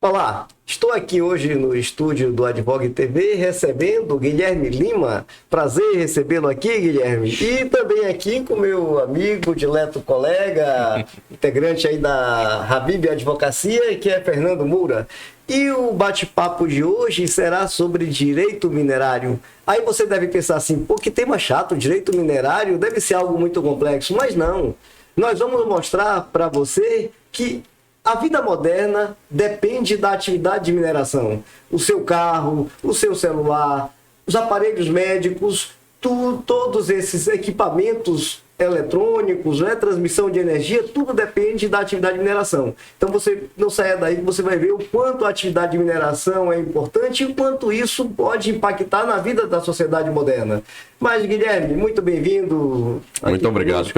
Olá, estou aqui hoje no estúdio do Advogue TV recebendo Guilherme Lima. Prazer em recebê-lo aqui, Guilherme. E também aqui com meu amigo, dileto colega, integrante aí da Habib Advocacia, que é Fernando Moura. E o bate-papo de hoje será sobre direito minerário. Aí você deve pensar assim, pô, que tema chato, direito minerário deve ser algo muito complexo, mas não. Nós vamos mostrar para você que a vida moderna depende da atividade de mineração. O seu carro, o seu celular, os aparelhos médicos, todos esses equipamentos eletrônicos, transmissão de energia, tudo depende da atividade de mineração. Então você não saia daí que você vai ver o quanto a atividade de mineração é importante e o quanto isso pode impactar na vida da sociedade moderna. Mas, Guilherme, muito bem-vindo. Muito obrigado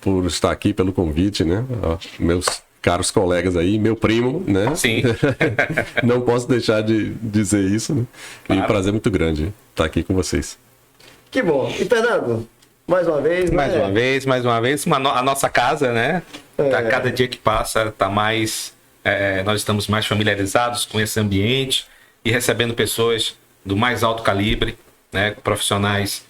por estar aqui, pelo convite, né? Meus caros colegas aí, meu primo, né? Sim. Não posso deixar de dizer isso, né? Claro. E um prazer muito grande estar aqui com vocês. Que bom. E, Fernando, mais uma vez, né? Mais uma vez, a nossa casa, né? Cada dia que passa, tá mais, nós estamos mais familiarizados com esse ambiente e recebendo pessoas do mais alto calibre, né? Profissionais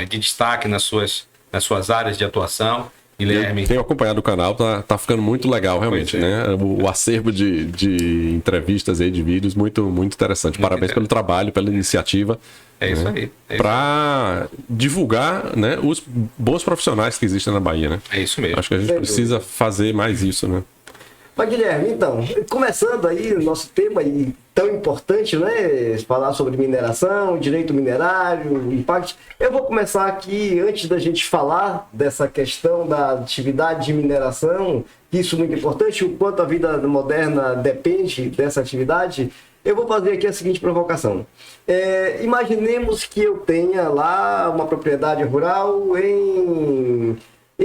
de destaque nas suas áreas de atuação. Guilherme. Eu tenho acompanhado o canal, tá ficando muito legal, realmente, né? O acervo de entrevistas aí, de vídeos, muito interessante. Parabéns pelo trabalho, pela iniciativa. É isso aí. Para divulgar, né, os bons profissionais que existem na Bahia, né? É isso mesmo. Acho que a gente precisa fazer mais isso, né? Mas, Guilherme, então, começando aí o nosso tema aí tão importante, né? Falar sobre mineração, direito minerário, impacto. Eu vou começar aqui, antes da gente falar dessa questão da atividade de mineração, isso é muito importante, o quanto a vida moderna depende dessa atividade. Eu vou fazer aqui a seguinte provocação. Imaginemos que eu tenha lá uma propriedade rural em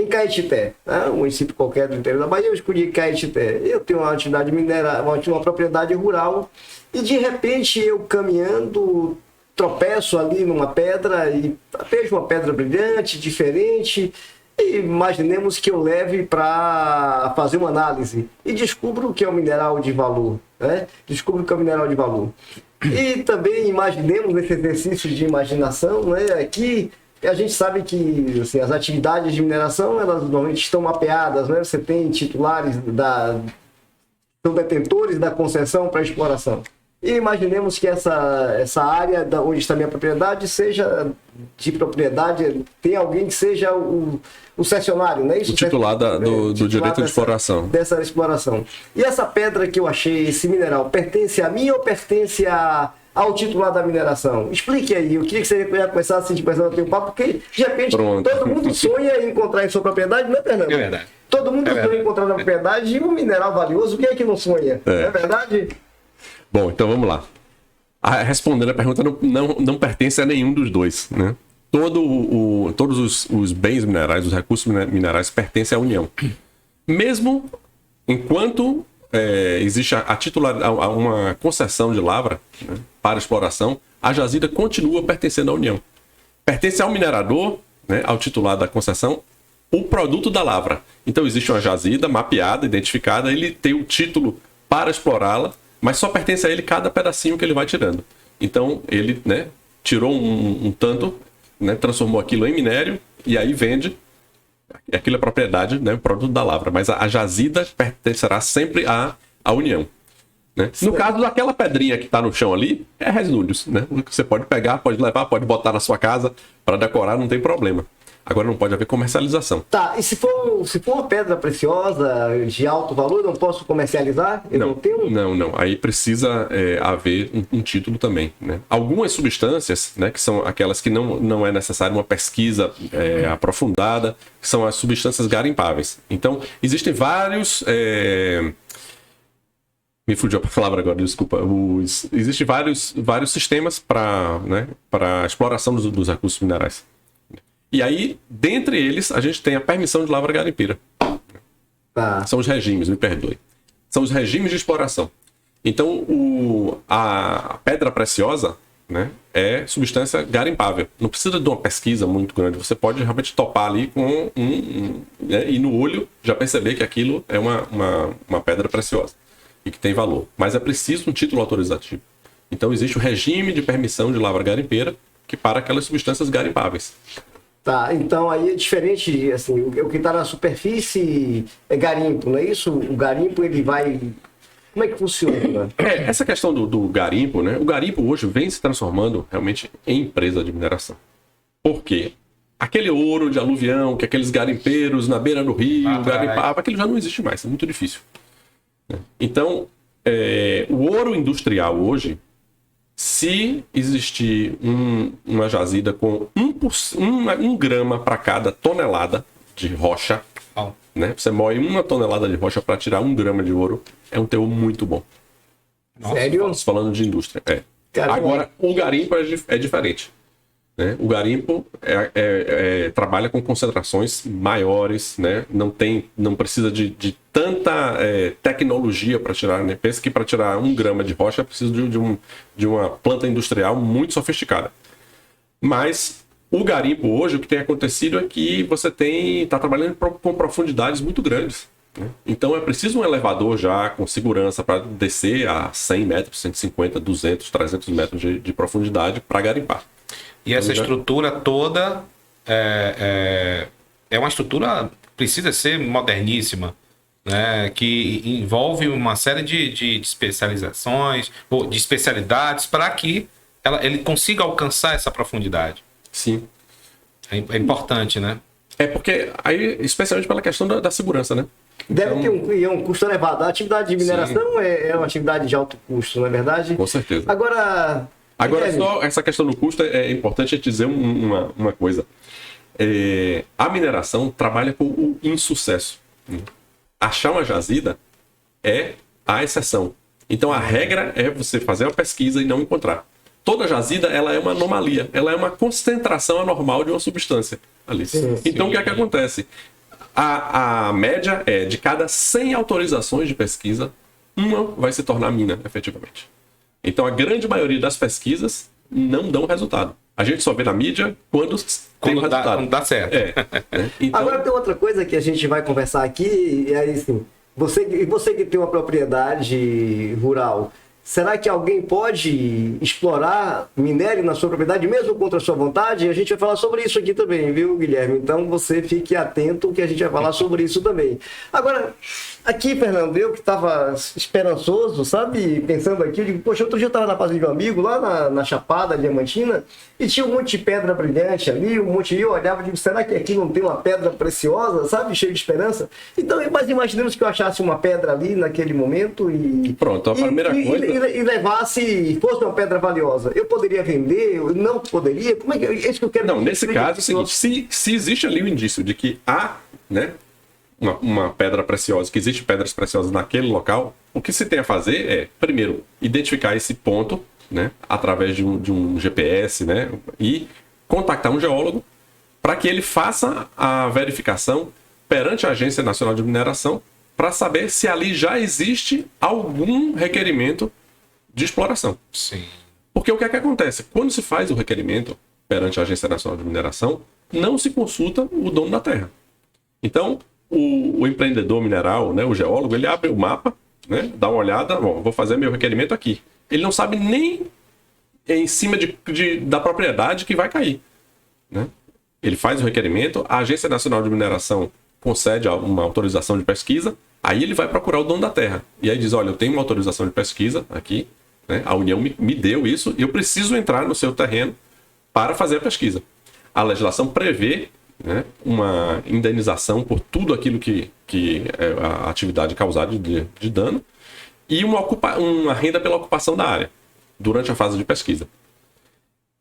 Caetité, né? Um município qualquer do interior da Bahia, eu escolhi Caetité. Eu tenho uma atividade minerária, uma propriedade rural, e de repente eu caminhando, tropeço ali numa pedra e vejo uma pedra brilhante, diferente, e imaginemos que eu leve para fazer uma análise e descubro que é um mineral de valor, né? Descubro que é um mineral de valor. E também imaginemos nesse exercício de imaginação, né, que a gente sabe que assim, as atividades de mineração, elas normalmente estão mapeadas, né? Você tem titulares são detentores da concessão para exploração. E imaginemos que essa área onde está a minha propriedade seja de propriedade, tem alguém que seja o cessionário, né? Isso, o titular do direito de exploração. Dessa exploração. E essa pedra que eu achei, esse mineral, pertence a mim ou pertence ao titular da mineração? Explique aí, eu queria que você já começasse assim, pensando a ter um papo, porque de repente todo mundo sonha em encontrar em sua propriedade, não é, Fernando? É verdade. Todo mundo sonha em encontrar na propriedade um mineral valioso, quem é que não sonha? Não é verdade? Bom, então vamos lá. Respondendo a pergunta, não pertence a nenhum dos dois, né? Todos os bens minerais, os recursos minerais pertencem à União. Mesmo enquanto existe uma concessão de lavra, né, para exploração, a jazida continua pertencendo à União. Pertence ao minerador, né, ao titular da concessão, o produto da lavra. Então existe uma jazida mapeada, identificada, ele tem o título para explorá-la, mas só pertence a ele cada pedacinho que ele vai tirando. Então ele, né, tirou um tanto, né, transformou aquilo em minério e aí vende. Aquilo é propriedade, né, o produto da lavra, mas a jazida pertencerá sempre à União, né? No caso daquela pedrinha que está no chão ali, é resíduos, né? Você pode pegar, pode levar, pode botar na sua casa para decorar, não tem problema. Agora não pode haver comercialização. Tá, e se for uma pedra preciosa de alto valor, eu não posso comercializar? Não. Aí precisa haver um título também, né? Algumas substâncias, né, que são aquelas que não é necessário uma pesquisa aprofundada, que são as substâncias garimpáveis. Então, existem vários... Me fugiu a palavra agora, desculpa. Existem vários sistemas para exploração dos recursos minerais. E aí, dentre eles, a gente tem a permissão de lavra garimpeira. Tá. São os regimes, me perdoe. São os regimes de exploração. Então, a pedra preciosa, né, é substância garimpável. Não precisa de uma pesquisa muito grande. Você pode realmente topar ali com né, e no olho já perceber que aquilo é uma pedra preciosa. e que tem valor. Mas é preciso um título autorizativo. Então existe o regime de permissão de lavra garimpeira que para aquelas substâncias garimpáveis. Tá, então aí é diferente, assim, o que está na superfície é garimpo, não é isso? O garimpo, ele vai... Como é que funciona? Essa questão do garimpo, né? O garimpo hoje vem se transformando realmente em empresa de mineração. Por quê? Aquele ouro de aluvião, que aqueles garimpeiros na beira do rio garimpavam, aquilo já não existe mais, é muito difícil. Então, o ouro industrial hoje, se existir uma jazida com 1 grama para cada tonelada de rocha, né? Você moe 1 tonelada de rocha para tirar 1 grama de ouro, é um teor muito bom. Sério? Estamos falando de indústria. Caramba. Agora, o garimpo é diferente. Né? O garimpo trabalha com concentrações maiores, né? Não precisa de tanta tecnologia para tirar, né? Pensa que para tirar 1 grama de rocha é preciso de uma planta industrial muito sofisticada. Mas o garimpo hoje, o que tem acontecido é que você está trabalhando com profundidades muito grandes. Né? Então é preciso um elevador já com segurança para descer a 100 metros, 150, 200, 300 metros de profundidade para garimpar. E essa estrutura toda é uma estrutura que precisa ser moderníssima, né? Que envolve uma série de especializações, ou de especialidades, para que ele consiga alcançar essa profundidade. Sim. É importante, né? Porque aí, especialmente pela questão da segurança, né? Deve ter um custo elevado. A atividade de mineração é uma atividade de alto custo, não é verdade? Com certeza. Agora, só essa questão do custo é importante dizer uma coisa. A mineração trabalha com o insucesso. Achar uma jazida é a exceção. Então a regra é você fazer uma pesquisa e não encontrar. Toda jazida ela é uma anomalia, ela é uma concentração anormal de uma substância ali. Então o que é que acontece? A média é de cada 100 autorizações de pesquisa, uma vai se tornar mina, efetivamente. Então, a grande maioria das pesquisas não dão resultado. A gente só vê na mídia quando tem resultado. Quando dá certo. Então... Agora, tem outra coisa que a gente vai conversar aqui, e aí, assim, você que tem uma propriedade rural, será que alguém pode explorar minério na sua propriedade, mesmo contra a sua vontade? A gente vai falar sobre isso aqui também, viu, Guilherme? Então, você fique atento que a gente vai falar sobre isso também. Agora... Aqui, Fernando, eu que estava esperançoso, sabe? Pensando aqui, eu digo, poxa, outro dia eu estava na casa de um amigo, lá na Chapada Diamantina, e tinha um monte de pedra brilhante ali, e eu olhava e digo, será que aqui não tem uma pedra preciosa, sabe? Cheio de esperança. Então, mas imaginemos que eu achasse uma pedra ali naquele momento e... Pronto, a primeira coisa... E levasse, fosse uma pedra valiosa. Eu poderia vender? Eu não poderia? Como é que... É isso que eu quero... Não, nesse caso é o seguinte, se existe ali o indício de que há, né? Uma pedra preciosa, que existe pedras preciosas naquele local, o que se tem a fazer é, primeiro, identificar esse ponto, né, através de um GPS, né, e contactar um geólogo para que ele faça a verificação perante a Agência Nacional de Mineração para saber se ali já existe algum requerimento de exploração. Sim. Porque o que é que acontece? Quando se faz o requerimento perante a Agência Nacional de Mineração, não se consulta o dono da terra. Então, o empreendedor mineral, né, o geólogo, ele abre o mapa, né, dá uma olhada, bom, vou fazer meu requerimento aqui. Ele não sabe nem em cima da propriedade que vai cair. Né? Ele faz o requerimento, a Agência Nacional de Mineração concede uma autorização de pesquisa, aí ele vai procurar o dono da terra. E aí diz, olha, eu tenho uma autorização de pesquisa aqui, né, a União me deu isso, e eu preciso entrar no seu terreno para fazer a pesquisa. A legislação prevê, né, uma indenização por tudo aquilo que é a atividade causada de dano e uma renda pela ocupação da área durante a fase de pesquisa.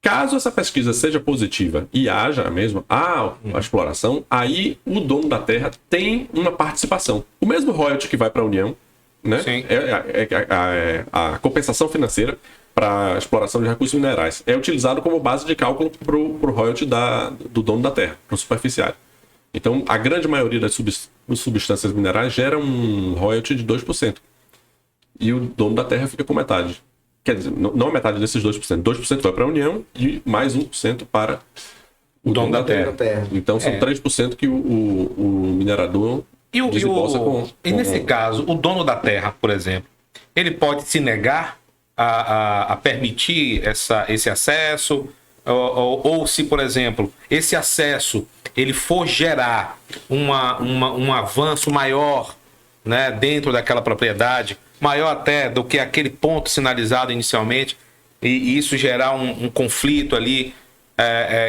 Caso essa pesquisa seja positiva e haja mesmo a exploração, aí o dono da terra tem uma participação. O mesmo royalty que vai para a União, né, a compensação financeira para a exploração de recursos minerais. É utilizado como base de cálculo para o royalty do dono da terra, para o superficiário. Então, a grande maioria das substâncias minerais gera um royalty de 2%. E o dono da terra fica com metade. Quer dizer, não a metade desses 2%. 2% vai para a União e mais 1% para o dono da terra. Então, são 3% que o minerador desembolsa com... E nesse caso, o dono da terra, por exemplo, ele pode se negar a permitir esse acesso, ou se, por exemplo, esse acesso ele for gerar um avanço maior, né, dentro daquela propriedade, maior até do que aquele ponto sinalizado inicialmente, e isso gerar um conflito ali,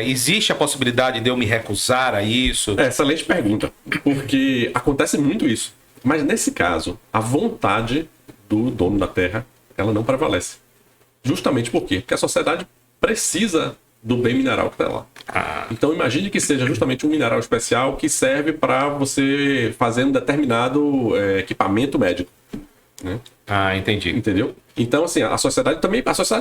existe a possibilidade de eu me recusar a isso? Excelente pergunta, porque acontece muito isso. Mas nesse caso, a vontade do dono da terra, ela não prevalece. Justamente por quê? Porque a sociedade precisa do bem mineral que está lá. Então imagine que seja justamente um mineral especial que serve para você fazer um determinado equipamento médico. Né? Entendi. Entendeu? Então, assim, a sociedade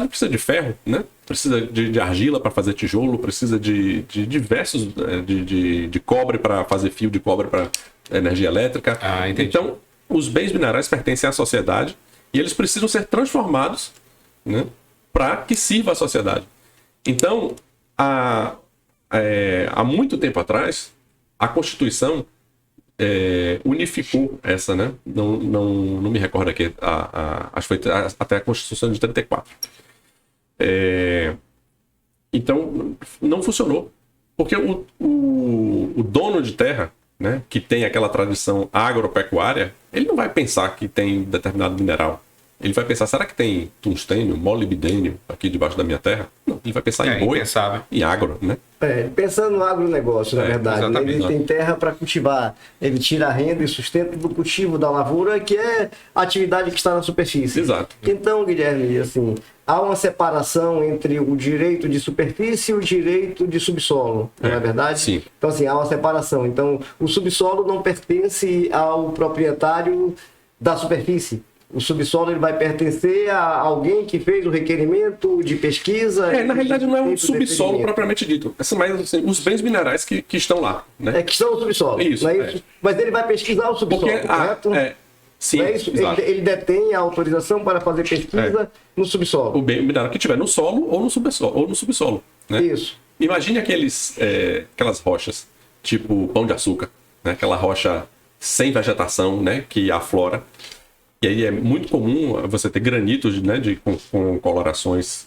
precisa de ferro, né? Precisa de argila para fazer tijolo, precisa de diversos, de cobre para fazer fio de cobre para energia elétrica. Entendi. Então, os bens minerais pertencem à sociedade e eles precisam ser transformados, né, para que sirva à sociedade. Então, há muito tempo atrás, a Constituição unificou essa, né? Não me recordo aqui, acho que foi até a Constituição de 34. Então, não funcionou. Porque o dono de terra, né, que tem aquela tradição agropecuária, ele não vai pensar que tem determinado mineral. Ele vai pensar, será que tem tungstênio, molibdênio aqui debaixo da minha terra? Não, ele vai pensar em boi, em agro, né? Pensando no agronegócio, na verdade. Né? Ele tem terra para cultivar. Ele tira a renda e sustento do cultivo da lavoura, que é a atividade que está na superfície. Exato. Então, Guilherme, assim, há uma separação entre o direito de superfície e o direito de subsolo, não é verdade? Sim. Então, assim, há uma separação. Então, o subsolo não pertence ao proprietário da superfície. O subsolo ele vai pertencer a alguém que fez o requerimento de pesquisa. Na realidade, não é um subsolo propriamente dito. Mas assim, os bens minerais que estão lá. Né? Que estão no subsolo. Isso, não é isso? Mas ele vai pesquisar o subsolo, correto? Sim, não é isso? Ele detém a autorização para fazer pesquisa no subsolo. O bem mineral que estiver no solo ou no subsolo. Né? Isso. Imagine aquelas rochas, tipo pão de açúcar, né? Aquela rocha sem vegetação, né? Que aflora. E aí é muito comum você ter granitos, né, com colorações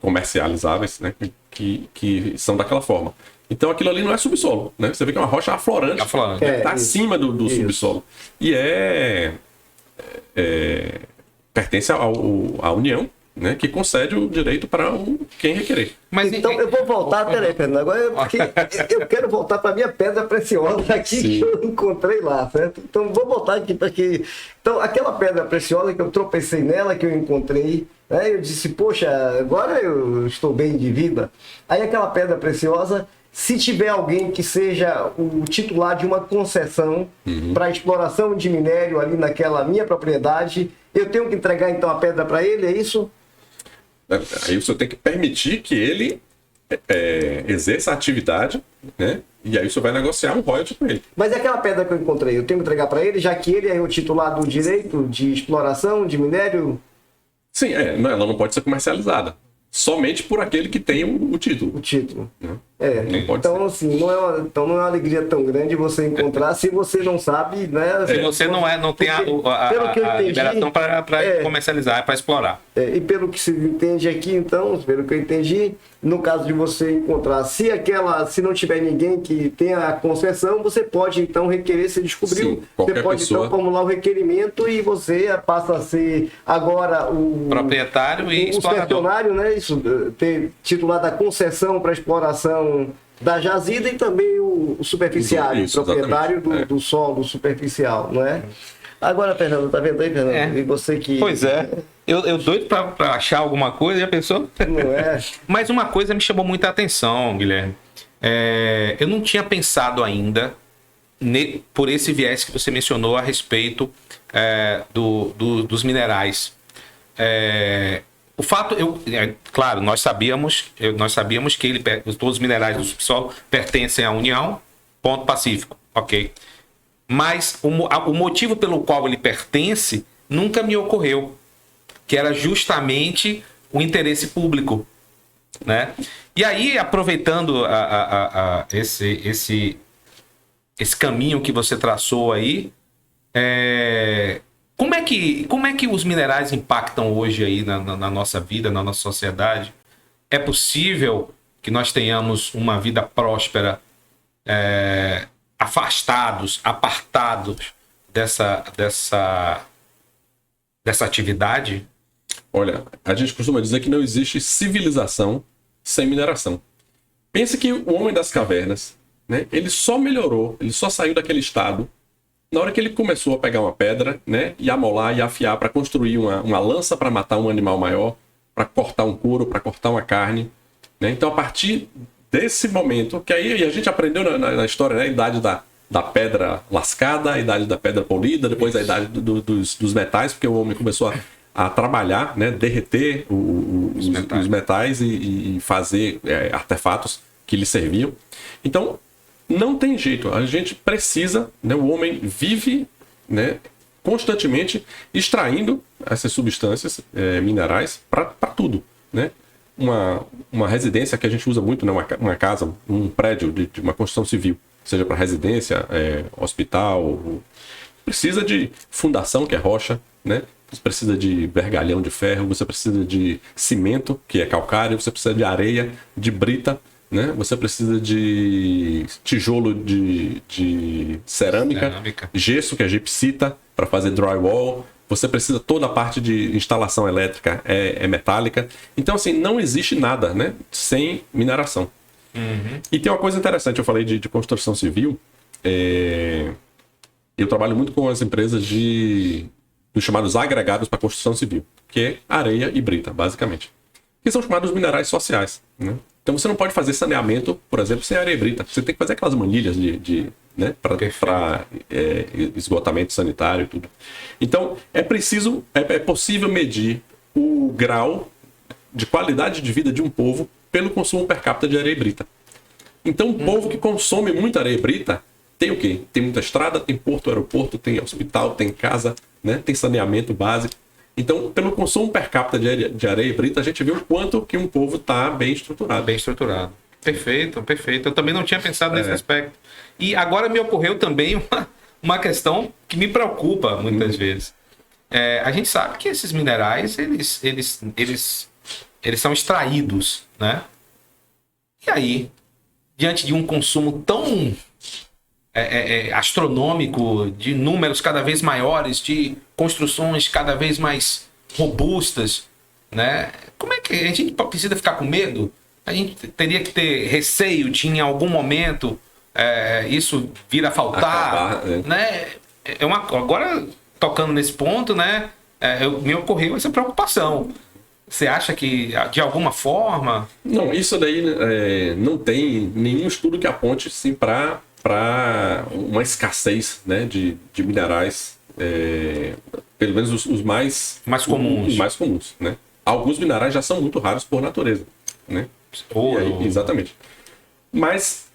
comercializáveis, né, que são daquela forma. Então aquilo ali não é subsolo, né? Você vê que é uma rocha aflorante, que está acima do subsolo. E pertence à União, né, que concede o direito para quem requerer. Mas então eu vou voltar, peraí, Fernando, agora porque eu quero voltar para a minha pedra preciosa aqui. Sim. Que eu encontrei lá, certo? Então vou voltar aqui para que... Então aquela pedra preciosa que eu tropecei nela, que eu encontrei, né, eu disse, poxa, agora eu estou bem de vida. Aí aquela pedra preciosa, se tiver alguém que seja o titular de uma concessão para exploração de minério ali naquela minha propriedade, eu tenho que entregar então a pedra para ele, é isso? Aí você tem que permitir que ele exerça a atividade, né? E aí você vai negociar um royalty com ele. Mas é aquela pedra que eu encontrei, eu tenho que entregar para ele, já que ele é o titular do direito de exploração de minério? Sim, ela não pode ser comercializada. Somente por aquele que tem o título. O título. Não Então, ser. Assim, não é uma alegria tão grande você encontrar se você não sabe, né? Se você não tem a liberação para comercializar, para explorar. E pelo que se entende aqui, então, pelo que eu entendi, no caso de você encontrar, se não tiver ninguém que tenha a concessão, você pode então requerer, se descobriu. Sim, você pode pessoa. então formular o requerimento e você passa a ser agora o proprietário e explorador. Né? Isso, ter titular da concessão para exploração da jazida e também o superficiário, proprietário do solo superficial, não é? Agora, Fernando, tá vendo aí, Fernando? E você que... Pois é. Eu doido para achar alguma coisa, já pensou? Não é? Mas uma coisa me chamou muita atenção, Guilherme. Eu não tinha pensado ainda por esse viés que você mencionou a respeito dos minerais. O fato, claro, nós sabíamos que todos os minerais do subsolo pertencem à União, ponto pacífico, ok. Mas o motivo pelo qual ele pertence nunca me ocorreu, que era justamente o interesse público, né? E aí, aproveitando esse caminho que você traçou aí, Como é que os minerais impactam hoje aí na nossa vida, na nossa sociedade? É possível que nós tenhamos uma vida próspera, afastados, apartados dessa atividade? Olha, a gente costuma dizer que não existe civilização sem mineração. Pense que o homem das cavernas, né, ele só melhorou, ele só saiu daquele estado na hora que ele começou a pegar uma pedra, né, e amolar e afiar para construir uma lança para matar um animal maior, para cortar um couro, para cortar uma carne. Né? Então, a partir desse momento, que aí a gente aprendeu na história, né, a idade da pedra lascada, a idade da pedra polida, depois a idade dos metais, porque o homem começou a trabalhar, né, derreter os metais e fazer artefatos que lhe serviam. Então, não tem jeito, a gente precisa, né, o homem vive, né, constantemente extraindo essas substâncias minerais para tudo. Né? Uma residência que a gente usa muito, né, uma casa, um prédio de uma construção civil, seja para residência, hospital, precisa de fundação, que é rocha, né? Você precisa de vergalhão de ferro, você precisa de cimento, que é calcário, você precisa de areia, de brita, né? Você precisa de tijolo de cerâmica, gesso, que é gipsita, para fazer drywall. Você precisa toda a parte de instalação elétrica é metálica. Então, assim, não existe nada, né, sem mineração. Uhum. E tem uma coisa interessante, eu falei de construção civil. Eu trabalho muito com as empresas dos chamados agregados para construção civil, que é areia e brita, basicamente. Que são chamados minerais sociais, né? Então você não pode fazer saneamento, por exemplo, sem areia e brita. Você tem que fazer aquelas manilhas né, para esgotamento sanitário e tudo. Então é possível medir o grau de qualidade de vida de um povo pelo consumo per capita de areia e brita. Então um povo que consome muita areia e brita tem o quê? Tem muita estrada, tem porto, aeroporto, tem hospital, tem casa, né, tem saneamento básico. Então, pelo consumo per capita de areia e brita, a gente vê o quanto que um povo está bem estruturado. Bem estruturado. Perfeito, perfeito. Eu também não tinha pensado nesse aspecto. E agora me ocorreu também uma questão que me preocupa muitas vezes. A gente sabe que esses minerais, eles são extraídos, né? E aí, diante de um consumo tão astronômico, de números cada vez maiores, de construções cada vez mais robustas, né? Como é que a gente precisa ficar com medo? A gente teria que ter receio de, em algum momento, isso vir a faltar, acabar, né? Agora, tocando nesse ponto, né? Me ocorreu essa preocupação. Você acha que, de alguma forma... Não, isso daí não tem nenhum estudo que aponte, sim, para uma escassez, né, de minerais, pelo menos os mais comuns. Os mais comuns, né? Alguns minerais já são muito raros por natureza, né? Aí, exatamente. Mas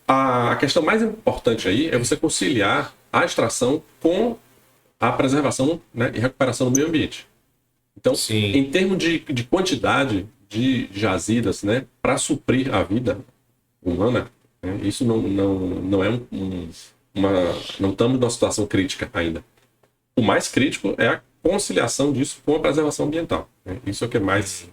a questão mais importante aí é você conciliar a extração com a preservação, né, e recuperação do meio ambiente. Então, sim, em termos de quantidade de jazidas, né, para suprir a vida humana, isso não é não estamos numa situação crítica ainda. O mais crítico é a conciliação disso com a preservação ambiental. Isso é o que mais...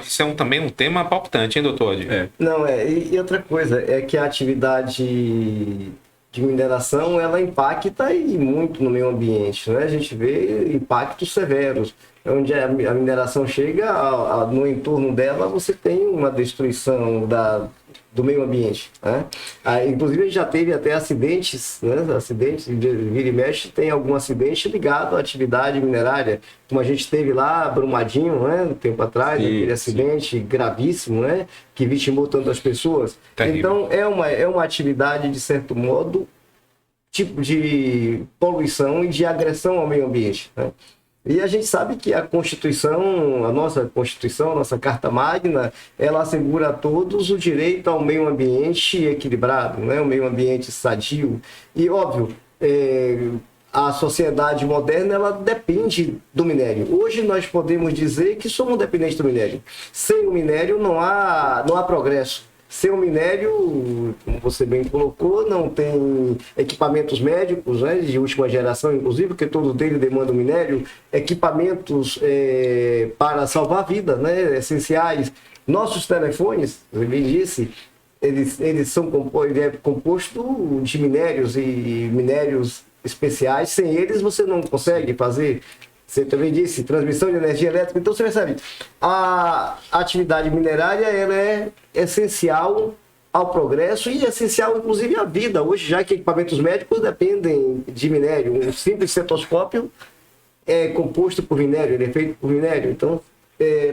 Isso é também um tema palpitante, hein, doutor? Não, e outra coisa, é que a atividade de mineração, ela impacta muito no meio ambiente, né? A gente vê impactos severos. Onde a mineração chega, no entorno dela, você tem uma destruição do meio ambiente, né? Inclusive, a gente já teve até acidentes, né? Acidentes, vira e mexe, tem algum acidente ligado à atividade minerária, como a gente teve lá, Brumadinho, né? Um tempo atrás, aquele acidente gravíssimo, né? Que vitimou tantas pessoas. Terrível. Então, é uma atividade, de certo modo, tipo de poluição e de agressão ao meio ambiente, né? E a gente sabe que a Constituição, a nossa Carta Magna, ela assegura a todos o direito ao meio ambiente equilibrado, né? Um meio ambiente sadio. E, óbvio, a sociedade moderna, ela depende do minério. Hoje nós podemos dizer que somos dependentes do minério. Sem o minério não há progresso. sem o minério, como você bem colocou, não tem equipamentos médicos, né, de última geração, inclusive, porque todos eles demandam minério, equipamentos para salvar vidas, né, essenciais. Nossos telefones, eu bem disse, eles são compostos de minérios e minérios especiais. Sem eles você não consegue fazer. Você também disse, transmissão de energia elétrica. Então você percebe, a atividade minerária ela é essencial ao progresso e essencial inclusive à vida. Hoje, já que equipamentos médicos dependem de minério, um simples cetoscópio é composto por minério, ele é feito por minério. Então,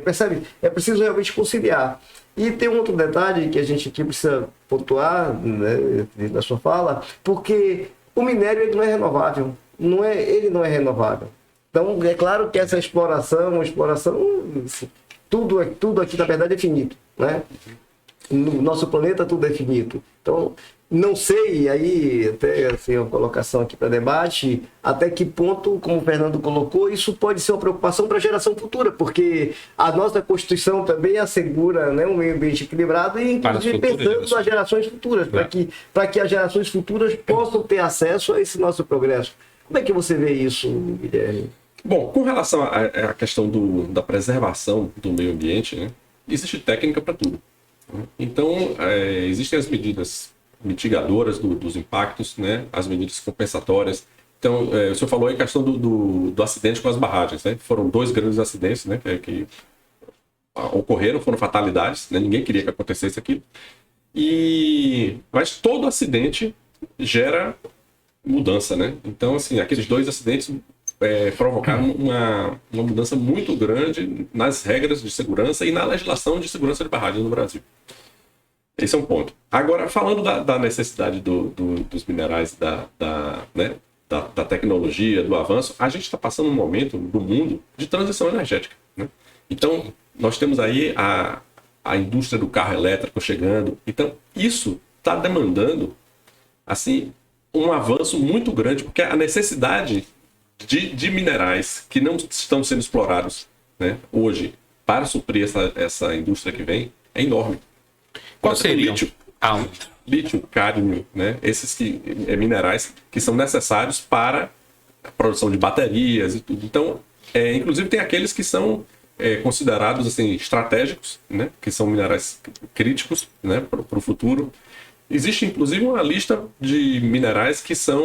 percebe, é preciso realmente conciliar. E tem um outro detalhe que a gente aqui precisa pontuar, né, da sua fala, porque o minério ele não é renovável, ele não é renovável. Então, é claro que essa exploração, tudo aqui, na verdade, é finito, né? No nosso planeta, tudo é finito. Então, não sei, aí, até assim, uma colocação aqui para debate, até que ponto, como o Fernando colocou, isso pode ser uma preocupação para a geração futura, porque a nossa Constituição também assegura, né, um meio ambiente equilibrado e, inclusive, pensando nas gerações futuras, para que as gerações futuras possam ter acesso a esse nosso progresso. Como é que você vê isso, Guilherme? Bom, com relação à questão da preservação do meio ambiente, né, existe técnica para tudo. Então, existem as medidas mitigadoras dos impactos, né, as medidas compensatórias. Então, o senhor falou aí a questão do acidente com as barragens, né? Foram 2 grandes acidentes, né, que ocorreram, foram fatalidades, né? Ninguém queria que acontecesse aquilo. Mas todo acidente gera mudança, né? Então, assim, aqueles 2 acidentes provocaram uma mudança muito grande nas regras de segurança e na legislação de segurança de barragens no Brasil. Esse é um ponto. Agora, falando da necessidade dos minerais, da tecnologia, do avanço, a gente está passando um momento do mundo de transição energética, né? Então, nós temos aí a indústria do carro elétrico chegando. Então, isso está demandando, assim, um avanço muito grande, porque a necessidade de minerais que não estão sendo explorados, né, hoje para suprir essa indústria que vem é enorme. Qual seria? Lítio, cádmio, né, esses minerais que são necessários para a produção de baterias e tudo. Então, inclusive tem aqueles que são considerados assim, estratégicos, né, que são minerais críticos, né, para o futuro. Existe, inclusive, uma lista de minerais que são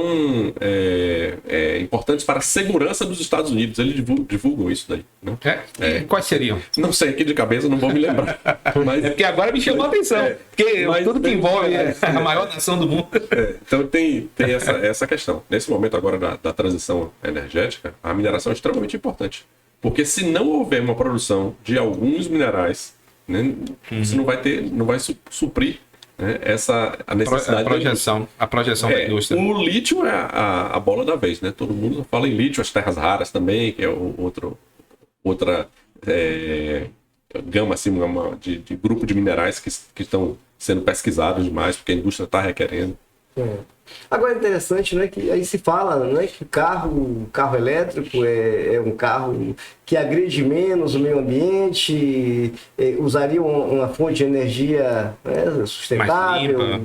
importantes para a segurança dos Estados Unidos. Eles divulgam isso daí, né? Quais seriam? Não sei, aqui de cabeça não vou me lembrar. Mas, porque agora me chamou a atenção. Porque tudo que envolve a maior nação do mundo. Então tem essa questão. Nesse momento agora da transição energética, a mineração é extremamente importante. Porque se não houver uma produção de alguns minerais, né, você não vai suprir, né, a necessidade a projeção da indústria. O lítio é a bola da vez, né? Todo mundo fala em lítio, as terras raras também, que é outra gama assim, de grupo de minerais que estão sendo pesquisados demais, porque a indústria está requerendo. Agora é interessante, né, que aí se fala, né, que carro elétrico é um carro que agride menos o meio ambiente, usaria uma fonte de energia, né, sustentável,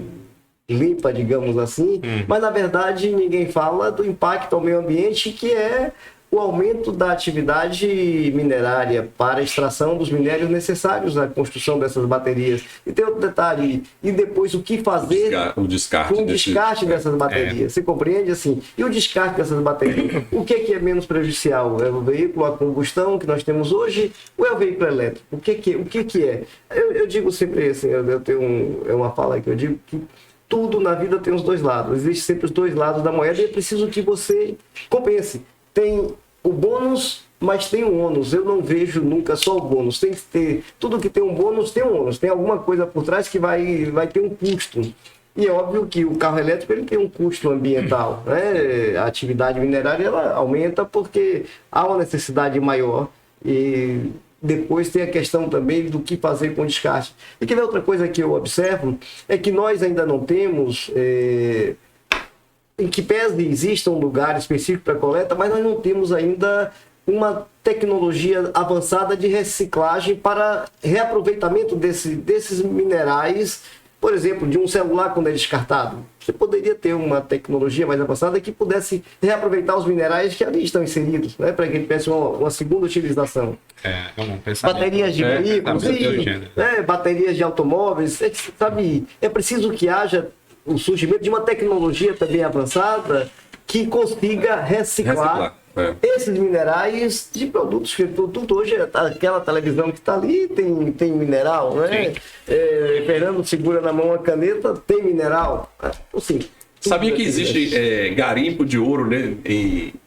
limpa, digamos assim, mas na verdade ninguém fala do impacto ao meio ambiente, que é o aumento da atividade minerária para a extração dos minérios necessários à construção dessas baterias. E tem outro detalhe, e depois o que fazer com o descarte dessas baterias. Você compreende assim? E o descarte dessas baterias? O que é menos prejudicial? É o veículo a combustão que nós temos hoje ou é o veículo elétrico? O que é? Eu digo sempre assim, eu tenho uma fala que eu digo que tudo na vida tem os 2 lados. Existem sempre os 2 lados da moeda e é preciso que você compense. Tem o bônus, mas tem o ônus. Eu não vejo nunca só o bônus. Tem que ter, tudo que tem um bônus tem um ônus. Tem alguma coisa por trás que vai ter um custo. E é óbvio que o carro elétrico ele tem um custo ambiental, né? A atividade minerária ela aumenta porque há uma necessidade maior. E depois tem a questão também do que fazer com o descarte. E que outra coisa que eu observo é que nós ainda não temos... em que pese exista um lugar específico para coleta, mas nós não temos ainda uma tecnologia avançada de reciclagem para reaproveitamento desses minerais, por exemplo, de um celular quando é descartado. Você poderia ter uma tecnologia mais avançada que pudesse reaproveitar os minerais que ali estão inseridos, né, para que ele tivesse uma segunda utilização. Baterias de veículos, baterias de automóveis, sabe? É preciso que haja o surgimento de uma tecnologia também avançada que consiga reciclar. Esses minerais de produtos que tudo hoje, aquela televisão que está ali tem mineral, né? Fernando segura na mão a caneta, tem mineral. Assim, sabia que existe garimpo de ouro, né,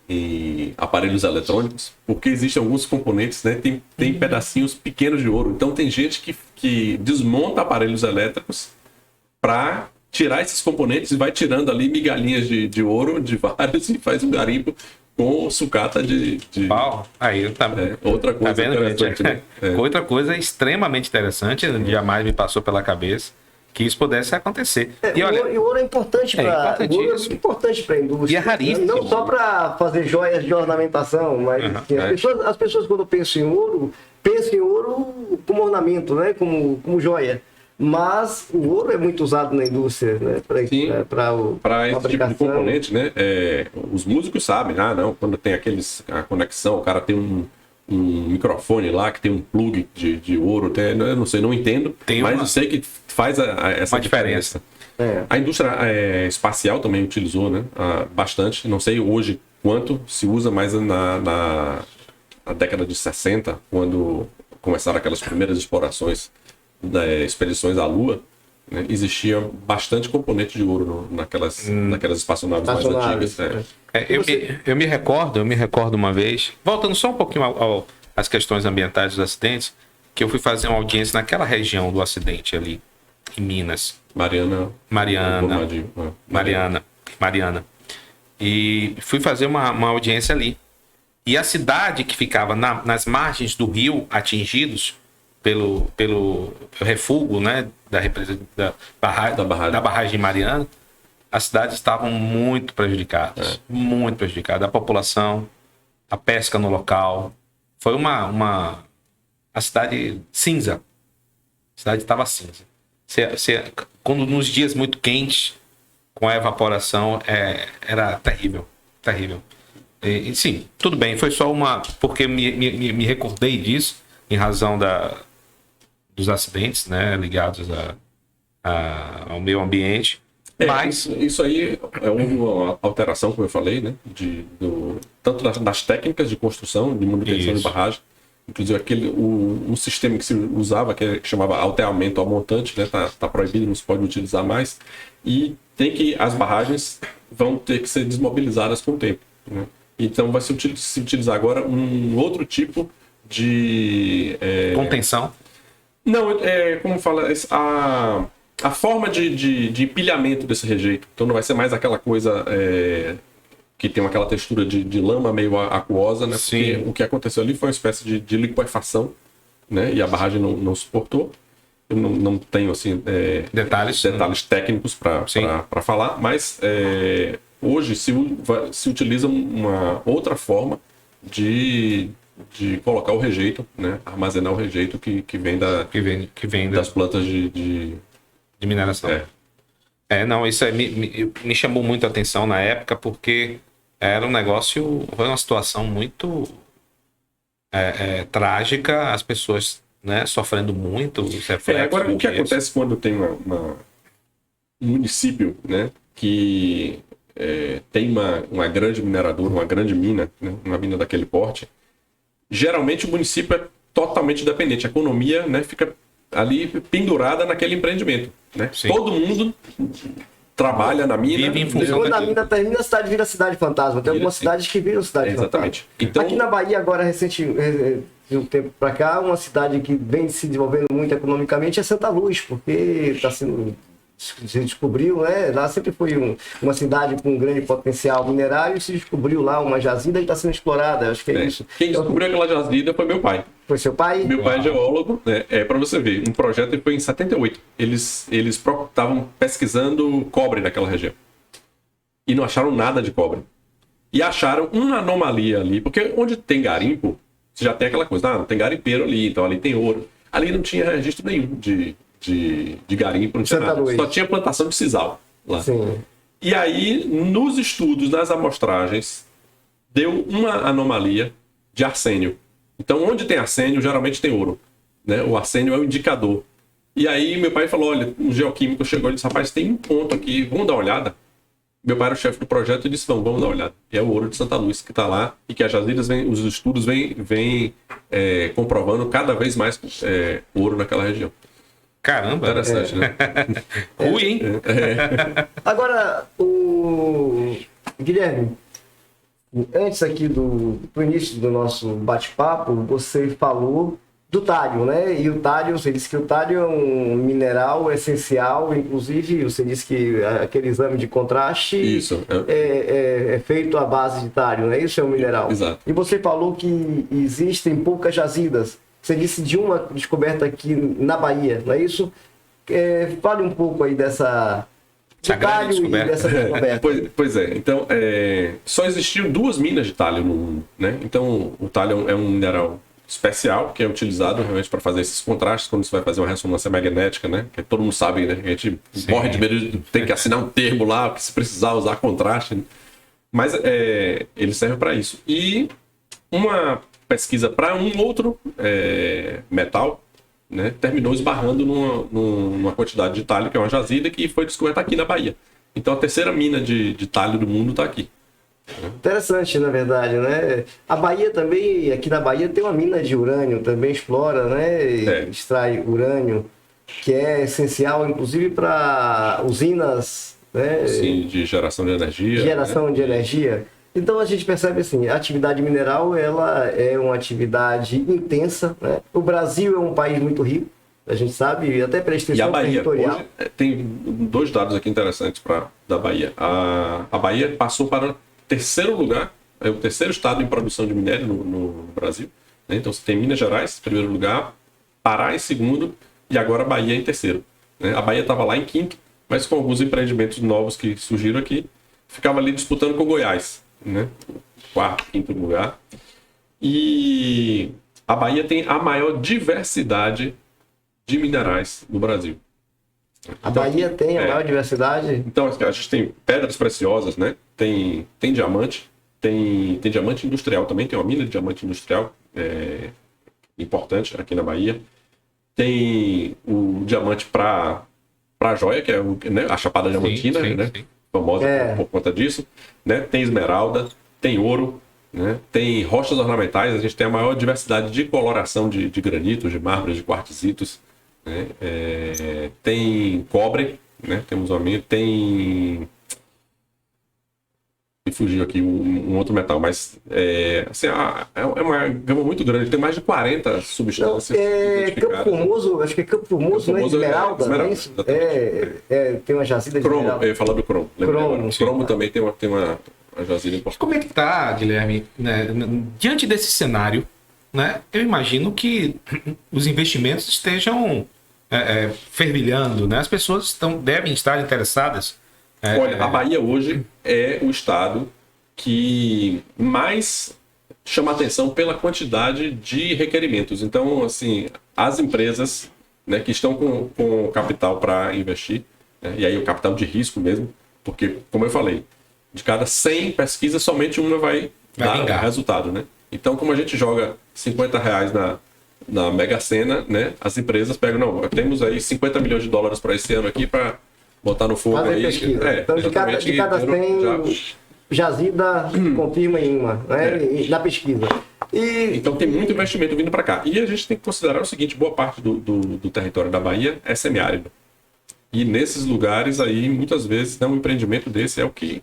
em aparelhos eletrônicos? Porque existem alguns componentes, né? Tem pedacinhos pequenos de ouro. Então tem gente que desmonta aparelhos elétricos para tirar esses componentes e vai tirando ali migalhinhas de ouro de vários e faz um garimpo com sucata de... Pau. Aí tá, outra coisa tá vendo, interessante, né? Outra coisa extremamente interessante, jamais me passou pela cabeça que isso pudesse acontecer. E o ouro é importante para a indústria. E é raríssimo. Não só para fazer joias de ornamentação, mas as pessoas quando pensam em ouro como ornamento, né? como joia. Mas o ouro é muito usado na indústria, né? Para esse tipo de componente, né? Os músicos sabem, quando tem a conexão, o cara tem um microfone lá que tem um plug de ouro, eu não sei, não entendo, mas eu sei que faz essa diferença. A indústria espacial também utilizou, né? Bastante, não sei hoje quanto se usa, mas na década de 60, quando começaram aquelas primeiras explorações, expedições à Lua, né, existia bastante componente de ouro naquelas espaçonaves mais antigas. Eu me recordo uma vez, voltando só um pouquinho às questões ambientais dos acidentes, que eu fui fazer uma audiência naquela região do acidente ali, em Minas. Mariana. E fui fazer uma audiência ali. E a cidade que ficava nas margens do rio, atingidos pelo refúgio, né, da represa da barragem de Mariana, as cidades estavam muito prejudicadas. Muito prejudicadas. A população, a pesca no local. Foi a cidade cinza. A cidade estava cinza. Quando nos dias muito quentes, com a evaporação, era terrível. Terrível. E, sim, tudo bem. Foi só porque me recordei disso, em razão dos acidentes, né, ligados ao meio ambiente. Mas isso aí é uma alteração, como eu falei, né, tanto das técnicas de construção, de manutenção de barragem, inclusive um sistema que se usava, que chamava alteamento ao montante, né, tá proibido, não se pode utilizar mais, e as barragens vão ter que ser desmobilizadas com o tempo, né? Então vai se utilizar agora um outro tipo de contenção. Não, como fala, a forma de empilhamento desse rejeito. Então não vai ser mais aquela coisa que tem aquela textura de lama meio aquosa, né? Sim. Porque o que aconteceu ali foi uma espécie de liquefação, né? E a barragem não suportou. Eu não tenho assim, detalhes técnicos para falar, mas hoje se utiliza uma outra forma de colocar o rejeito, né? Armazenar o rejeito que vem das plantas de mineração. Não, isso me chamou muito a atenção na época, porque era um negócio, foi uma situação muito trágica, as pessoas, né, sofrendo muito os reflexos. Agora, o que acontece quando tem um município, né, que tem uma grande mineradora, uma grande mina, né, uma mina daquele porte? Geralmente o município é totalmente dependente. A economia, né, fica ali pendurada naquele empreendimento, né? Todo mundo trabalha na mina. Vive em função quando a mina termina, a cidade vira cidade fantasma. Tem algumas cidades que viram cidade exatamente. fantasma. Então, aqui na Bahia, agora, de um tempo para cá, uma cidade que vem se desenvolvendo muito economicamente é Santa Luz, porque está sendo... Se descobriu, né? Lá sempre foi uma cidade com um grande potencial minerário, se descobriu lá uma jazida que está sendo explorada. Acho que é isso. Quem descobriu aquela jazida foi meu pai. Foi seu pai? Meu pai é geólogo, né? Para você ver, um projeto foi em 78. Eles estavam pesquisando cobre naquela região e não acharam nada de cobre. E acharam uma anomalia ali, porque onde tem garimpo, você já tem aquela coisa, não tem garimpeiro ali, então ali tem ouro. Ali não tinha registro nenhum de garimpo, não tinha Santa nada. Luís. Só tinha plantação de sisal lá. Sim. E aí, nos estudos, nas amostragens, deu uma anomalia de arsênio. Então, onde tem arsênio, geralmente tem ouro. Né? O arsênio é o indicador. E aí, meu pai falou, olha, um geoquímico chegou e disse, rapaz, tem um ponto aqui, vamos dar uma olhada? Meu pai era o chefe do projeto e disse, vamos dar uma olhada. E é o ouro de Santa Luz que está lá e que as jazidas, os estudos vêm comprovando cada vez mais ouro naquela região. Caramba. Interessante, né? Ruim, hein? Agora, o Guilherme, antes aqui do início do nosso bate-papo, você falou do tário, né? E o tário, você disse que o tário é um mineral essencial, inclusive você disse que aquele exame de contraste Isso, é feito à base de tário, né? Isso é um mineral. Exato. E você falou que existem poucas jazidas. Você disse de uma descoberta aqui na Bahia, não é isso? Fale um pouco aí dessa... Essa grande descoberta. Dessa descoberta. Pois é, então só existiam 2 minas de talho no mundo, né? Então o talho é um mineral especial que é utilizado realmente para fazer esses contrastes quando você vai fazer uma ressonância magnética, né? Que todo mundo sabe, né? A gente morre de medo de ter que assinar um termo lá, que se precisar usar contraste, né? Mas ele serve para isso. E uma pesquisa para um outro metal, né, terminou esbarrando numa quantidade de talho, que é uma jazida, que foi descoberta aqui na Bahia. Então a terceira mina de talho do mundo está aqui. Interessante, na verdade, né? A Bahia também, aqui na Bahia, tem uma mina de urânio, também explora, né? Extrai urânio, que é essencial, inclusive, para usinas, né? Sim, de geração de energia. Geração de energia. Então a gente percebe assim, a atividade mineral ela é uma atividade intensa, né? O Brasil é um país muito rico, a gente sabe, até pela E a extensão Bahia, territorial. hoje, tem 2 dados aqui interessantes da Bahia. A Bahia passou para o 3º lugar, é o 3º estado em produção de minério no Brasil. Né? Então você tem Minas Gerais em 1º lugar, Pará em 2º e agora a Bahia em 3º. Né? A Bahia estava lá em 5º, mas com alguns empreendimentos novos que surgiram aqui, ficava ali disputando com Goiás. Né? 4º, 5º lugar. E a Bahia tem a maior diversidade de minerais do Brasil. A Bahia tem a maior diversidade. Então a gente tem pedras preciosas, né? Tem diamante, tem diamante industrial também, tem uma mina de diamante industrial importante aqui na Bahia. Tem o diamante para joia, que é a Chapada Diamantina, né? Sim. Famosa por conta disso, né? Tem esmeralda, tem ouro, né? Tem rochas ornamentais, a gente tem a maior diversidade de coloração de granitos, de mármores, de quartzitos, né? Tem cobre, né? Temos uma mina, tem... Me fugiu aqui um outro metal, mas assim, é uma gama muito grande, tem mais de 40 substâncias. Campo Formoso, acho que é Campo Formoso, né? Esmeralda, não é isso? Tem uma jazida de esmeralda. Falar do cromo. Cromo também tem uma jazida importante. Como é que tá, Guilherme? Né? Diante desse cenário, né? Eu imagino que os investimentos estejam fervilhando, né? As pessoas devem estar interessadas. Olha, a Bahia hoje é o estado que mais chama atenção pela quantidade de requerimentos. Então, assim, as empresas, né, que estão com capital para investir, né, e aí o capital de risco mesmo, porque, como eu falei, de cada 100 pesquisas, somente uma vai dar resultado, né? Então, como a gente joga R$50 na Mega Sena, né, as empresas pegam, não, temos aí $50 milhões para esse ano aqui para botar no fogo aí. Então, de cada 100, jazida confirma em uma, né? Na pesquisa. Então tem muito investimento vindo para cá. E a gente tem que considerar o seguinte, boa parte do território da Bahia é semiárido. E nesses lugares aí, muitas vezes, um empreendimento desse é o que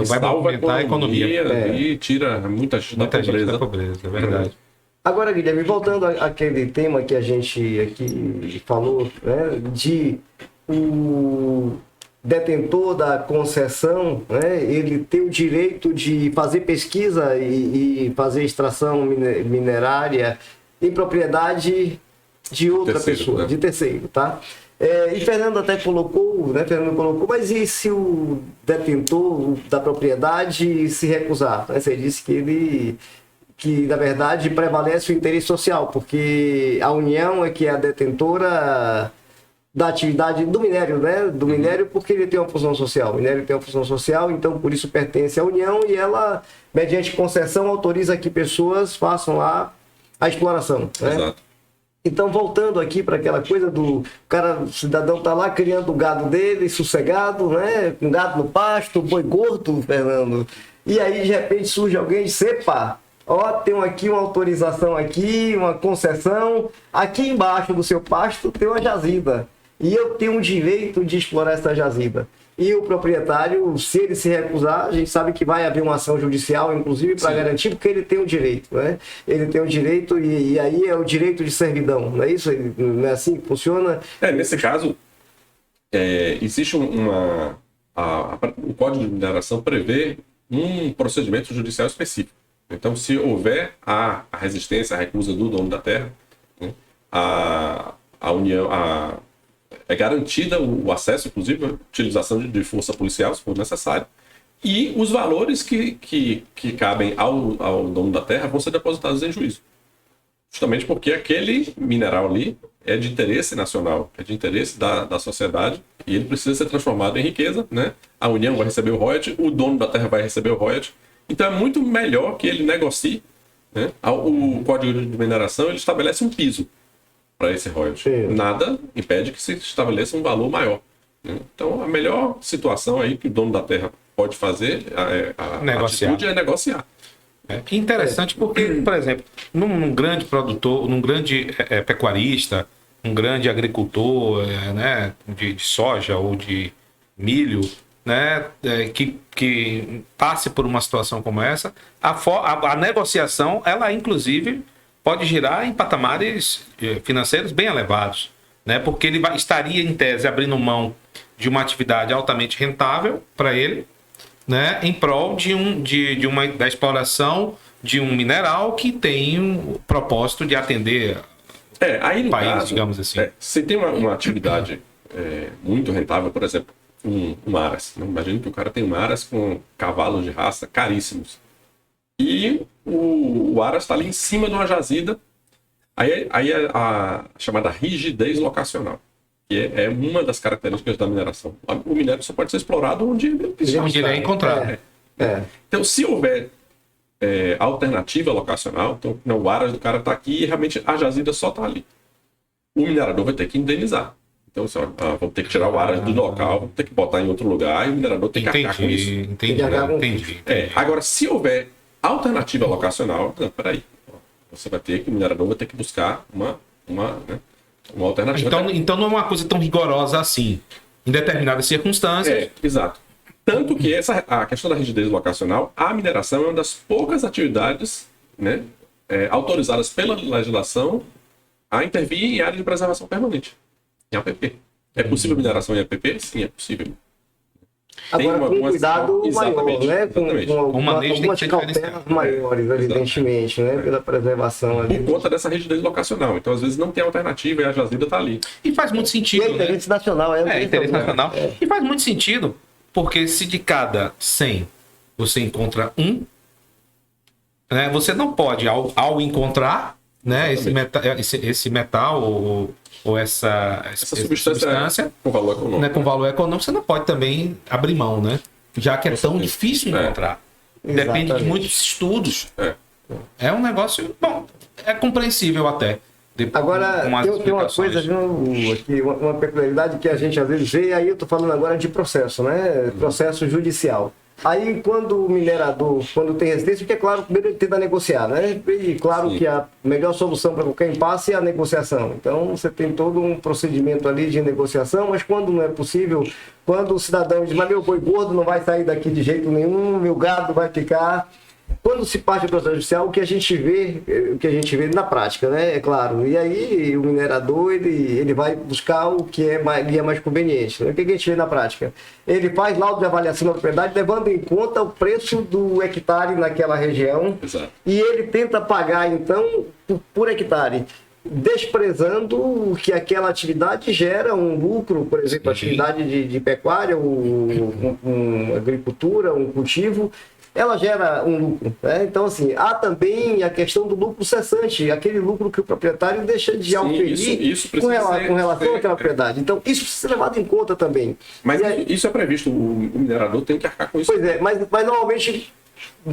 vai movimentar a economia. E tira muita gente da pobreza. É verdade. Agora, Guilherme, voltando àquele tema que a gente aqui falou, né, de o detentor da concessão, né, ele ter o direito de fazer pesquisa e fazer extração minerária em propriedade de outra pessoa, né? De terceiro, tá? E Fernando até colocou, né? Fernando colocou, mas e se o detentor da propriedade se recusar? Você disse que na verdade prevalece o interesse social, porque a União é que é a detentora da atividade do minério, né? Do minério, porque ele tem uma função social. O minério tem uma função social, então por isso pertence à União e ela, mediante concessão, autoriza que pessoas façam lá a exploração. Né? Exato. Então, voltando aqui para aquela coisa do cara, o cidadão tá lá criando o gado dele, sossegado, né? Com gado no pasto, boi gordo, Fernando. E aí, de repente, surge alguém e diz, epa, ó, tem aqui uma autorização aqui, uma concessão. Aqui embaixo do seu pasto tem uma jazida. E eu tenho o direito de explorar essa jazida. E o proprietário, se ele se recusar, a gente sabe que vai haver uma ação judicial, inclusive, para garantir, porque ele tem o direito, né? Ele tem o direito e aí é o direito de servidão, não é isso? Não é assim que funciona? Nesse caso, existe o Código de Mineração prevê um procedimento judicial específico. Então, se houver a resistência, a recusa do dono da terra, né, a União... É garantida o acesso, inclusive, a utilização de força policial, se for necessário. E os valores que cabem ao dono da terra vão ser depositados em juízo. Justamente porque aquele mineral ali é de interesse nacional, é de interesse da sociedade, e ele precisa ser transformado em riqueza, né? A União vai receber o royalty, o dono da terra vai receber o royalty. Então é muito melhor que ele negocie, né? O Código de Mineração ele estabelece um piso para esse royalty. Sim. Nada impede que se estabeleça um valor maior. Né? Então, a melhor situação aí que o dono da terra pode fazer, a atitude é negociar. Interessante porque, por exemplo, num grande produtor, num grande pecuarista, um grande agricultor né, de soja ou de milho, né, que passe por uma situação como essa, a negociação, ela inclusive pode girar em patamares financeiros bem elevados, né? Porque ele estaria, em tese, abrindo mão de uma atividade altamente rentável para ele, né? Em prol da exploração de um mineral que tem o propósito de atender aí o país, caso, digamos assim. Se tem uma atividade muito rentável, por exemplo, um aras. Né? Imagina que o cara tem um aras com cavalos de raça caríssimos. E o aras está ali em cima de uma jazida. Aí é a chamada rigidez locacional, que é uma das características da mineração. O minério só pode ser explorado onde ele é encontrado. Então, se houver alternativa locacional, então o aras do cara está aqui e realmente a jazida só está ali. O minerador vai ter que indenizar. Então, assim, vamos ter que tirar o aras do local, vamos ter que botar em outro lugar e o minerador tem que arcar com isso. Entendi. Agora, se houver alternativa locacional, não, peraí. Você vai ter que, o minerador vai ter que buscar uma alternativa. Então não é uma coisa tão rigorosa assim. Em determinadas circunstâncias. Exato. Tanto que a questão da rigidez locacional, a mineração é uma das poucas atividades, né, autorizadas pela legislação a intervir em área de preservação permanente, em APP. É possível mineração em APP? Sim, é possível. Agora, com cuidado maior, né? Com algumas cautelas maiores, evidentemente, né? Pela preservação ali. Por conta dessa rigidez locacional. Então, às vezes, não tem alternativa e a jazida está ali. E faz muito sentido. E interesse nacional, interesse nacional. E faz muito sentido, porque se de cada 100 você encontra um, né, você não pode, ao encontrar, né, esse metal ou essa substância com valor econômico. Né, com valor econômico, você não pode também abrir mão, né? Já que é tão difícil encontrar. Depende de muitos estudos. É um negócio, bom, é compreensível até. Agora, tem uma coisa, aqui, uma peculiaridade que a gente às vezes vê, e aí eu estou falando agora de processo, né? Processo judicial. Aí, quando o minerador, quando tem resistência, porque é claro, primeiro ele tenta negociar, né? E claro que a melhor solução para qualquer impasse é a negociação. Então, você tem todo um procedimento ali de negociação, mas quando não é possível, quando o cidadão diz, mas meu boi gordo não vai sair daqui de jeito nenhum, meu gado vai ficar... Quando se parte do processo judicial, o que a gente vê na prática, né? É claro. E aí o minerador ele vai buscar o que é mais conveniente. Né? O que a gente vê na prática? Ele faz laudo de avaliação da propriedade, levando em conta o preço do hectare naquela região. Exato. E ele tenta pagar, então, por hectare. desprezando que aquela atividade gera um lucro, por exemplo, a atividade de pecuária, uma agricultura, um cultivo, ela gera um lucro. Né? Então, assim, há também a questão do lucro cessante, aquele lucro que o proprietário deixa de auferir com relação àquela propriedade. Então, isso precisa ser levado em conta também. Mas isso é previsto, o minerador tem que arcar com isso. Pois é, mas normalmente,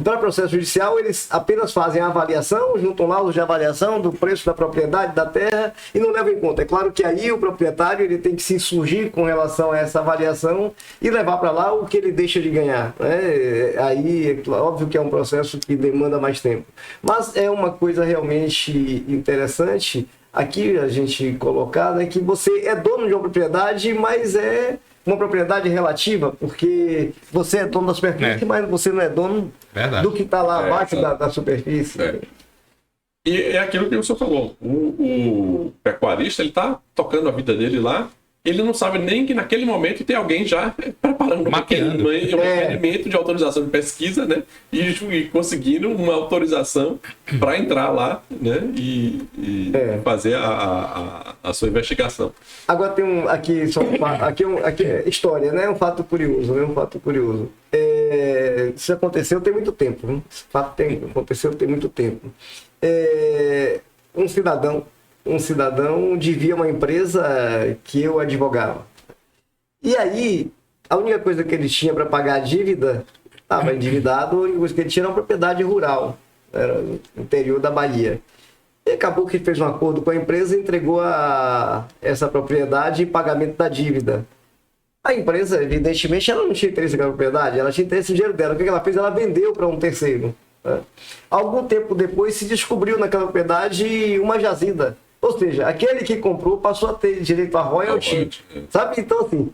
para processo judicial, eles apenas fazem a avaliação, juntam laudos de avaliação do preço da propriedade, da terra, e não levam em conta. É claro que aí o proprietário ele tem que se insurgir com relação a essa avaliação e levar para lá o que ele deixa de ganhar. Né? Aí, é óbvio que é um processo que demanda mais tempo. Mas é uma coisa realmente interessante aqui a gente colocar, né, que você é dono de uma propriedade, mas é uma propriedade relativa, porque você é dono da superfície, mas você não é dono do que está lá abaixo da superfície. E é aquilo que o senhor falou. O pecuarista, ele está tocando a vida dele lá, ele não sabe nem que naquele momento tem alguém já preparando um requerimento de autorização de pesquisa, né? E conseguindo uma autorização para entrar lá, né? E fazer a sua investigação. Agora tem aqui é história, né? Um fato curioso, né? Um fato curioso. Isso aconteceu tem muito tempo. Né? Esse fato aconteceu tem muito tempo. Um cidadão devia uma empresa que eu advogava. E aí, a única coisa que ele tinha para pagar a dívida, estava endividado, a única coisa que ele tinha era uma propriedade rural, era no interior da Bahia. E acabou que ele fez um acordo com a empresa e entregou essa propriedade em pagamento da dívida. A empresa, evidentemente, ela não tinha interesse naquela propriedade, ela tinha interesse no dinheiro dela. O que ela fez? Ela vendeu para um terceiro. Né? Algum tempo depois se descobriu naquela propriedade uma jazida. Ou seja, aquele que comprou passou a ter direito a royalty, sabe? Então, assim,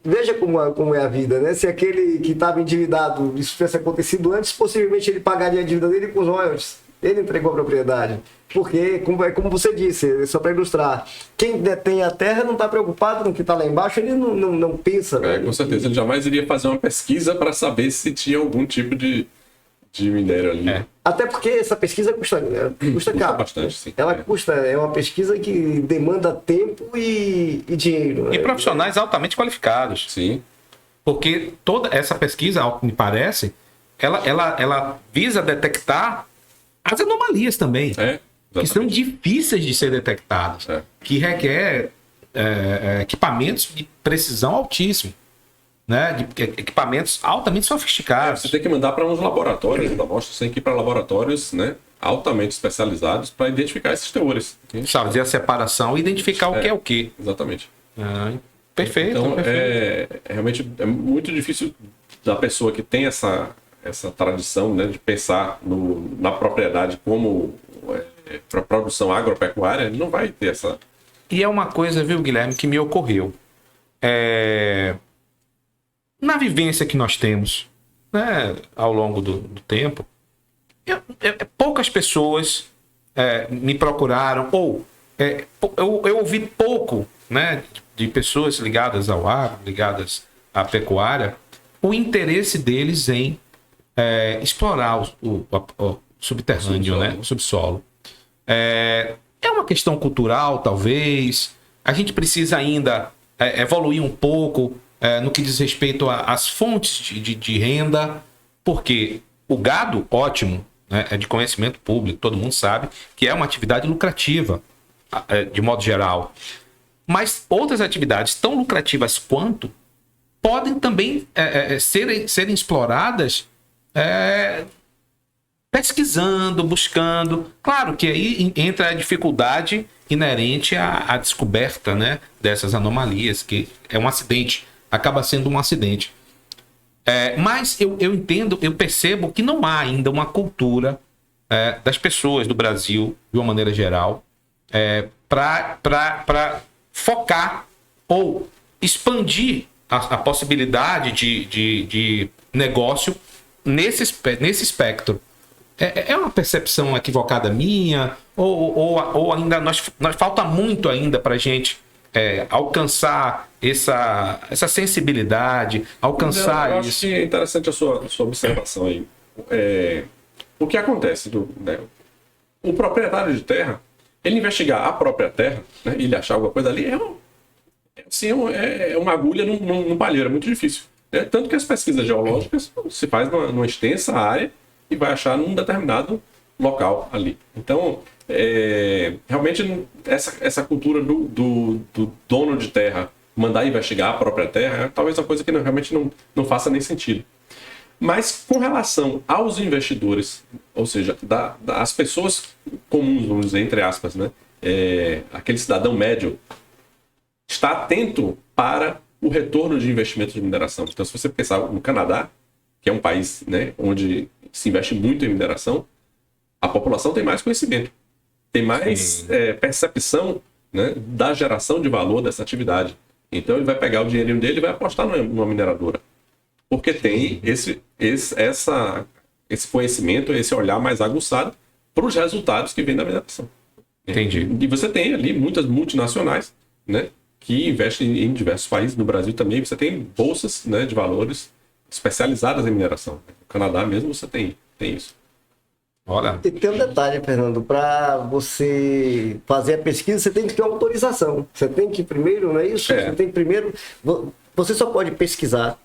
veja como é a vida, né? Se aquele que estava endividado, isso tivesse acontecido antes, possivelmente ele pagaria a dívida dele com os royalties. Ele entregou a propriedade. Porque, como você disse, só para ilustrar, quem detém a terra não está preocupado com o que está lá embaixo, ele não pensa. Né? Com certeza, ele jamais iria fazer uma pesquisa para saber se tinha algum tipo de minério ali. Até porque essa pesquisa custa caro. Bastante, sim. Ela custa, é uma pesquisa que demanda tempo e dinheiro. E profissionais altamente qualificados. Sim. Porque toda essa pesquisa, ao que me parece, ela visa detectar as anomalias também. Que são difíceis de ser detectadas. Que requer equipamentos de precisão altíssima. Né, de equipamentos altamente sofisticados. Você tem que mandar para uns laboratórios, você tem que ir para laboratórios, né, altamente especializados para identificar esses teores. Fazer a separação e identificar o que é o que. Exatamente. Perfeito. Então, perfeito. realmente é muito difícil da pessoa que tem essa tradição, né, de pensar na propriedade como para produção agropecuária, ele não vai ter essa... E é uma coisa, viu, Guilherme, que me ocorreu. Na vivência que nós temos, né, ao longo do tempo, poucas pessoas me procuraram, ou eu ouvi pouco, né, de pessoas ligadas ao agro, ligadas à pecuária, o interesse deles em explorar o subterrâneo, né, o subsolo. É uma questão cultural, talvez. A gente precisa ainda evoluir um pouco no que diz respeito às fontes de renda, porque o gado, ótimo, né, é de conhecimento público, todo mundo sabe que é uma atividade lucrativa, de modo geral. Mas outras atividades tão lucrativas quanto podem também serem exploradas pesquisando, buscando. Claro que aí entra a dificuldade inerente à descoberta, né, dessas anomalias, que é um acidente. Acaba sendo um acidente. Mas eu entendo, eu percebo que não há ainda uma cultura das pessoas do Brasil, de uma maneira geral, para focar ou expandir a possibilidade de negócio nesse espectro. É uma percepção equivocada minha? Ou ainda nós falta muito ainda para a gente alcançar essa sensibilidade, alcançar eu isso. acho que é interessante a sua observação aí. O que acontece? O proprietário de terra, Ele investigar a própria terra, né, ele achar alguma coisa ali, é uma agulha num palheiro, é muito difícil. Né? Tanto que as pesquisas geológicas se faz numa extensa área e vai achar num determinado local ali. Então, realmente, essa cultura do dono de terra mandar investigar a própria terra é talvez uma coisa que realmente não faça nem sentido. Mas com relação aos investidores, ou seja, as pessoas comuns, vamos dizer, entre aspas, né? Aquele cidadão médio, está atento para o retorno de investimentos de mineração. Então, se você pensar no Canadá, que é um país, né, onde se investe muito em mineração, a população tem mais conhecimento, tem mais percepção, né, da geração de valor dessa atividade. Então, ele vai pegar o dinheirinho dele e vai apostar numa mineradora. Porque tem esse conhecimento, esse olhar mais aguçado para os resultados que vêm da mineração. Entendi. E você tem ali muitas multinacionais, né, que investem em diversos países. No Brasil também você tem bolsas, né, de valores especializadas em mineração. No Canadá mesmo você tem isso. Olha. E tem um detalhe, Fernando, para você fazer a pesquisa, você tem que ter uma autorização. Você tem que primeiro, não é isso? Você tem que primeiro. Você só pode pesquisar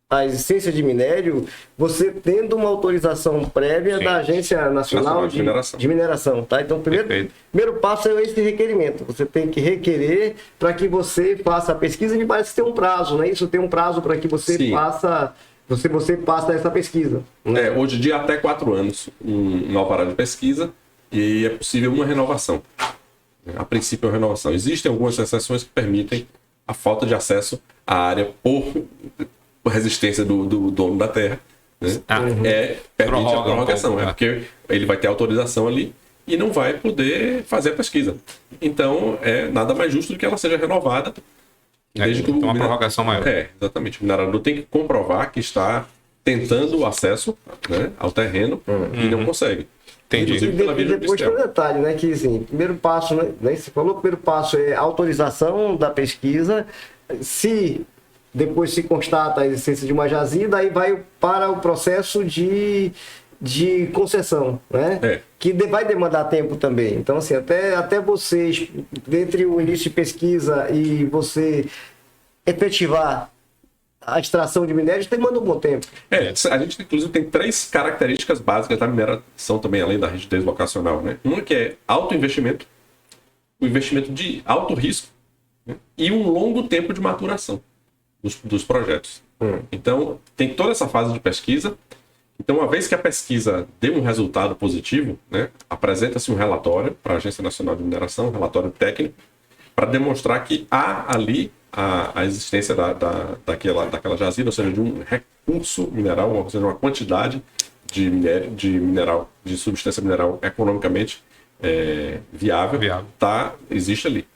a existência de minério, você tendo uma autorização prévia da Agência Nacional de Mineração. Tá? Então, o primeiro passo é esse requerimento. Você tem que requerer para que você faça a pesquisa, e parece que tem um prazo, né? Isso tem um prazo para que você faça. Você passa essa pesquisa. Né? Hoje em dia, até 4 anos, um alvará de pesquisa, e é possível uma renovação. A princípio, é uma renovação. Existem algumas exceções que permitem a falta de acesso à área por resistência do dono da terra, né? Permite a prorrogação, porque ele vai ter autorização ali e não vai poder fazer a pesquisa. Então, nada mais justo do que ela seja renovada. Desde que uma prorrogação maior. Exatamente. O minerador tem que comprovar que está tentando o acesso, né, ao terreno e não consegue. Entendi. E depois tem um detalhe, né? Que assim, primeiro passo, né? Você falou que o primeiro passo é a autorização da pesquisa. Se depois se constata a existência de uma jazida, aí vai para o processo de concessão, né? Que vai demandar tempo também. Então, assim, até vocês, entre o início de pesquisa e você efetivar a extração de minérios, demanda um bom tempo. A gente, inclusive, tem 3 características básicas da mineração também, além da rigidez vocacional, né? Uma que é alto investimento, o investimento de alto risco, né? E um longo tempo de maturação dos projetos. Então, tem toda essa fase de pesquisa. Então, uma vez que a pesquisa deu um resultado positivo, né, apresenta-se um relatório para a Agência Nacional de Mineração, um relatório técnico, para demonstrar que há ali a existência daquela jazida, ou seja, de um recurso mineral, ou seja, uma quantidade de mineral, de substância mineral economicamente viável, existe ali.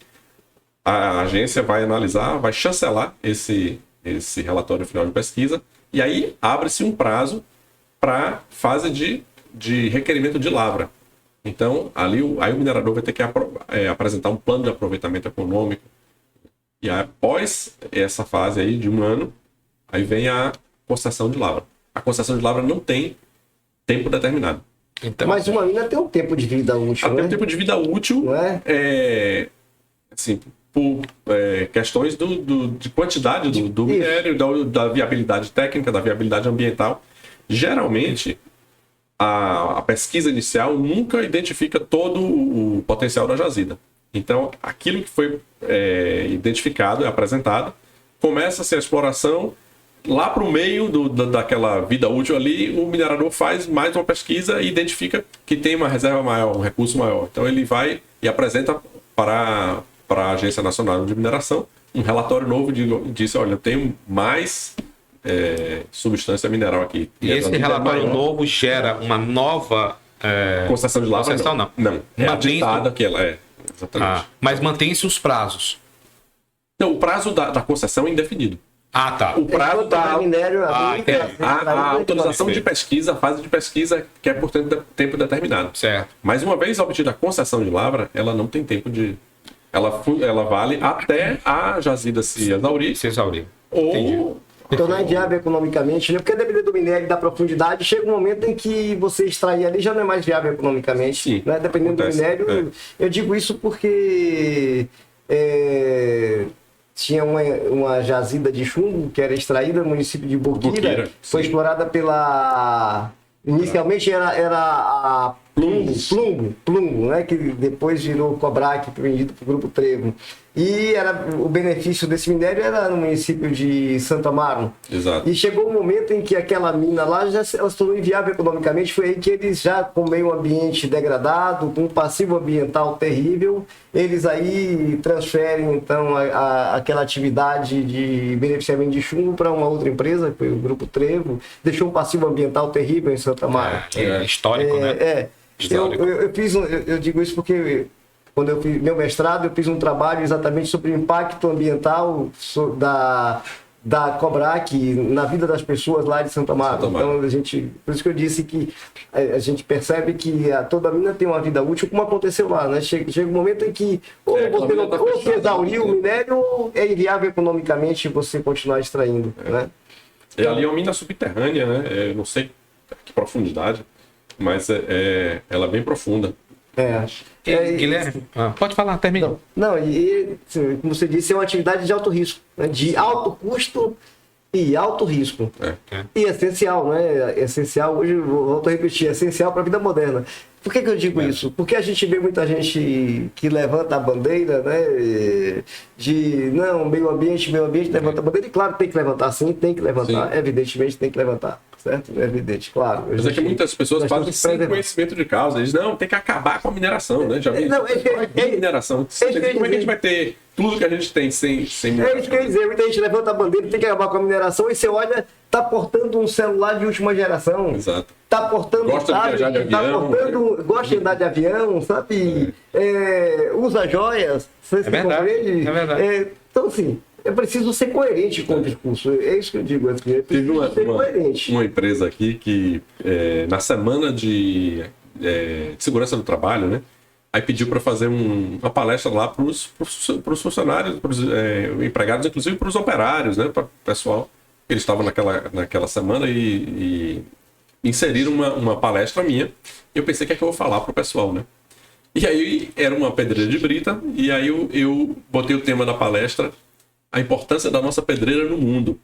A agência vai analisar, vai chancelar esse relatório final de pesquisa, e aí abre-se um prazo para fase de requerimento de lavra. Então, aí o minerador vai ter que apresentar um plano de aproveitamento econômico. E após essa fase aí de 1 ano, aí vem a concessão de lavra. A concessão de lavra não tem tempo determinado. Então, mas uma mina tem um tempo de vida útil, tem um tempo de vida útil, assim, por questões de quantidade do minério, da viabilidade técnica, da viabilidade ambiental. Geralmente, a pesquisa inicial nunca identifica todo o potencial da jazida. Então, aquilo que foi identificado e apresentado, começa-se a exploração. Lá para o meio daquela vida útil ali, o minerador faz mais uma pesquisa e identifica que tem uma reserva maior, um recurso maior. Então, ele vai e apresenta para a Agência Nacional de Mineração um relatório novo e diz, olha, eu tenho mais substância mineral aqui. E esse relatório novo gera uma nova concessão de lavra? Não. É aditada que ela exatamente. Mas mantém-se os prazos? Não, o prazo da concessão é indefinido. Tá. O prazo da minério a autorização de pesquisa, a fase de pesquisa, que é por tempo determinado. Certo. Mas uma vez obtida a concessão de lavra, ela não tem tempo de... Ela vale até a jazida se exaurir. Se exaurir. Ou tornar inviável economicamente, né? Porque dependendo do minério e da profundidade, chega um momento em que você extrair ali já não é mais viável economicamente. Sim, né? Dependendo acontece, do minério, eu digo isso porque tinha uma jazida de chumbo que era extraída no município de Boqueira, foi sim. explorada pela... Inicialmente era a Plumbo, né? Que depois virou Cobrac, vendido para o Grupo Trevo. E o benefício desse minério era no município de Santo Amaro. Exato. E chegou um momento em que aquela mina lá já se tornou inviável economicamente. Foi aí que eles, já com meio ambiente degradado, com um passivo ambiental terrível, eles aí transferem então aquela atividade de beneficiamento de chumbo para uma outra empresa, que foi o Grupo Trevo. Deixou um passivo ambiental terrível em Santo Amaro. Histórico, né? Eu digo isso porque quando eu fiz meu mestrado, eu fiz um trabalho exatamente sobre o impacto ambiental da Cobrac na vida das pessoas lá de Santo Amaro. Então, por isso que eu disse que a gente percebe que toda mina tem uma vida útil, como aconteceu lá, né? Chega um momento em que ou você exauriu o minério, ou é inviável economicamente você continuar extraindo, né? Ali é uma mina subterrânea, né? Eu não sei que profundidade, mas ela é bem profunda. Guilherme, pode falar, termina. Não, como você disse, é uma atividade de alto risco, né? De alto custo e alto risco. E essencial, né? Essencial, hoje, volto a repetir, é essencial para a vida moderna. Por que eu digo isso? Porque a gente vê muita gente que levanta a bandeira, né? De não, meio ambiente, levanta a bandeira. E claro, tem que levantar sim, tem que levantar. Sim. Evidentemente tem que levantar. Certo? É evidente, claro. Mas é que muitas pessoas fazem sem conhecimento de causa. Eles não, tem que acabar com a mineração, né? Já vi. Mineração. Como é que a gente vai ter tudo que a gente tem sem mineração? É isso que eu ia dizer. Muita gente levanta a bandeira, tem que acabar com a mineração, e você olha, tá portando um celular de última geração. Exato. Tá portando, gosta de viajar de avião. Gosta de andar de avião, sabe? Usa joias. É verdade. Então, assim, é preciso ser coerente com o discurso. É isso que eu digo. Teve uma empresa aqui que, na semana de segurança do trabalho, né? Aí pediu para fazer uma palestra lá para os funcionários, para os empregados, inclusive para os operários, né? Para o pessoal. Eles estavam naquela semana e inseriram uma palestra minha. E eu pensei, o que é que eu vou falar para o pessoal, né? E aí era uma pedreira de brita, e aí eu botei o tema da palestra: a importância da nossa pedreira no mundo.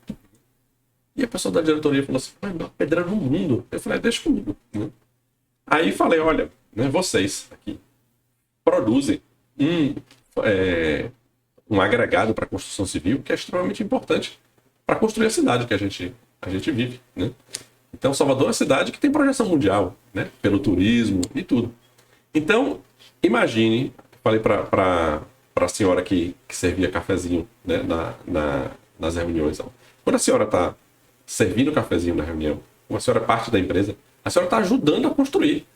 E a pessoa da diretoria falou assim: mas pedreira no mundo? Eu falei: deixa comigo. Né? Aí falei: olha, né, vocês aqui produzem um agregado para a construção civil que é extremamente importante para construir a cidade que a gente vive. Né? Então, Salvador é uma cidade que tem projeção mundial, né, pelo turismo e tudo. Então, imagine, falei para a senhora que servia cafezinho, né, nas reuniões. Quando a senhora está servindo cafezinho na reunião, a senhora é parte da empresa, a senhora está ajudando a construir.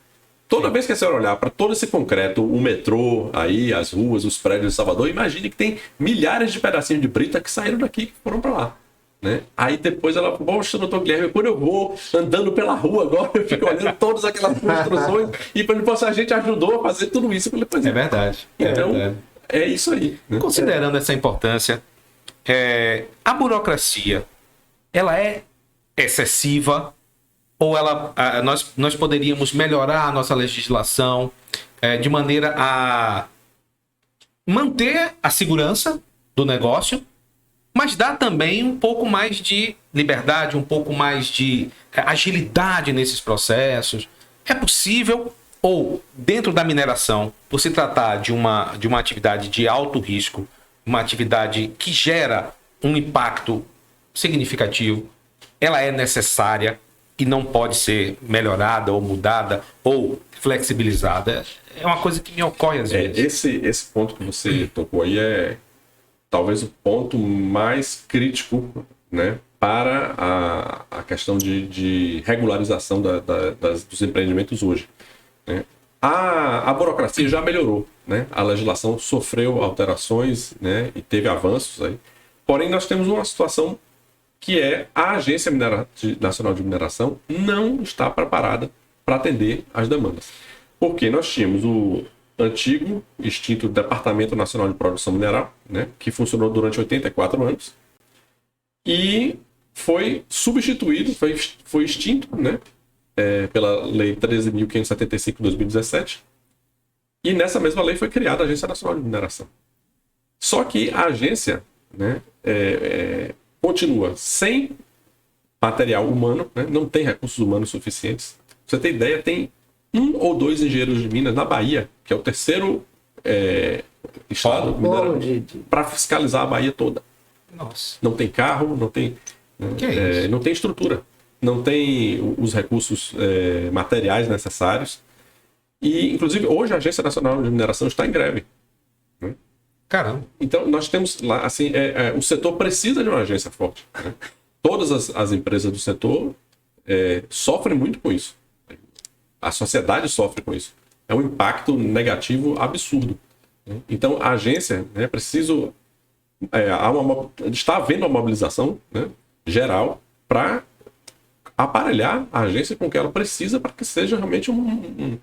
Toda vez que a senhora olhar para todo esse concreto, o metrô, aí, as ruas, os prédios de Salvador, imagine que tem milhares de pedacinhos de brita que saíram daqui, que foram para lá. Né? Aí depois ela, poxa, doutor Guilherme, quando eu vou andando pela rua agora, eu fico olhando todas aquelas construções e a gente ajudou a fazer tudo isso. É verdade. Então, é isso aí. Né? Considerando essa importância, a burocracia, ela é excessiva ou nós poderíamos melhorar a nossa legislação de maneira a manter a segurança do negócio, mas dar também um pouco mais de liberdade, um pouco mais de agilidade nesses processos? É possível? Ou, dentro da mineração, por se tratar de uma atividade de alto risco, uma atividade que gera um impacto significativo, ela é necessária e não pode ser melhorada ou mudada ou flexibilizada? É uma coisa que me ocorre às vezes. Esse ponto que você tocou aí é talvez o ponto mais crítico, né, para a questão de regularização dos empreendimentos hoje. Né? A burocracia já melhorou, né? A legislação sofreu alterações, né, e teve avanços aí. Porém, nós temos uma situação que a Agência Nacional de Mineração não está preparada para atender às demandas. Porque nós tínhamos o antigo, extinto Departamento Nacional de Produção Mineral, né, que funcionou durante 84 anos, e foi substituído, foi extinto, né? Pela Lei 13.575 de 2017. E nessa mesma lei foi criada a Agência Nacional de Mineração. Só que a agência, né, continua sem material humano, né, não tem recursos humanos suficientes. Pra você ter ideia, tem 1 ou 2 engenheiros de minas na Bahia, que é o terceiro estado minerador, para fiscalizar a Bahia toda. Nossa. Não tem carro, não tem, não tem estrutura, não tem os recursos materiais necessários. E, inclusive, hoje a Agência Nacional de Mineração está em greve. Né? Caramba. Então, nós temos lá, assim, o setor precisa de uma agência forte. Né? Todas as empresas do setor sofrem muito com isso. A sociedade sofre com isso. É um impacto negativo absurdo. Né? Então, a agência, né, está havendo uma mobilização, né, geral para aparelhar a agência com o que ela precisa para que seja realmente um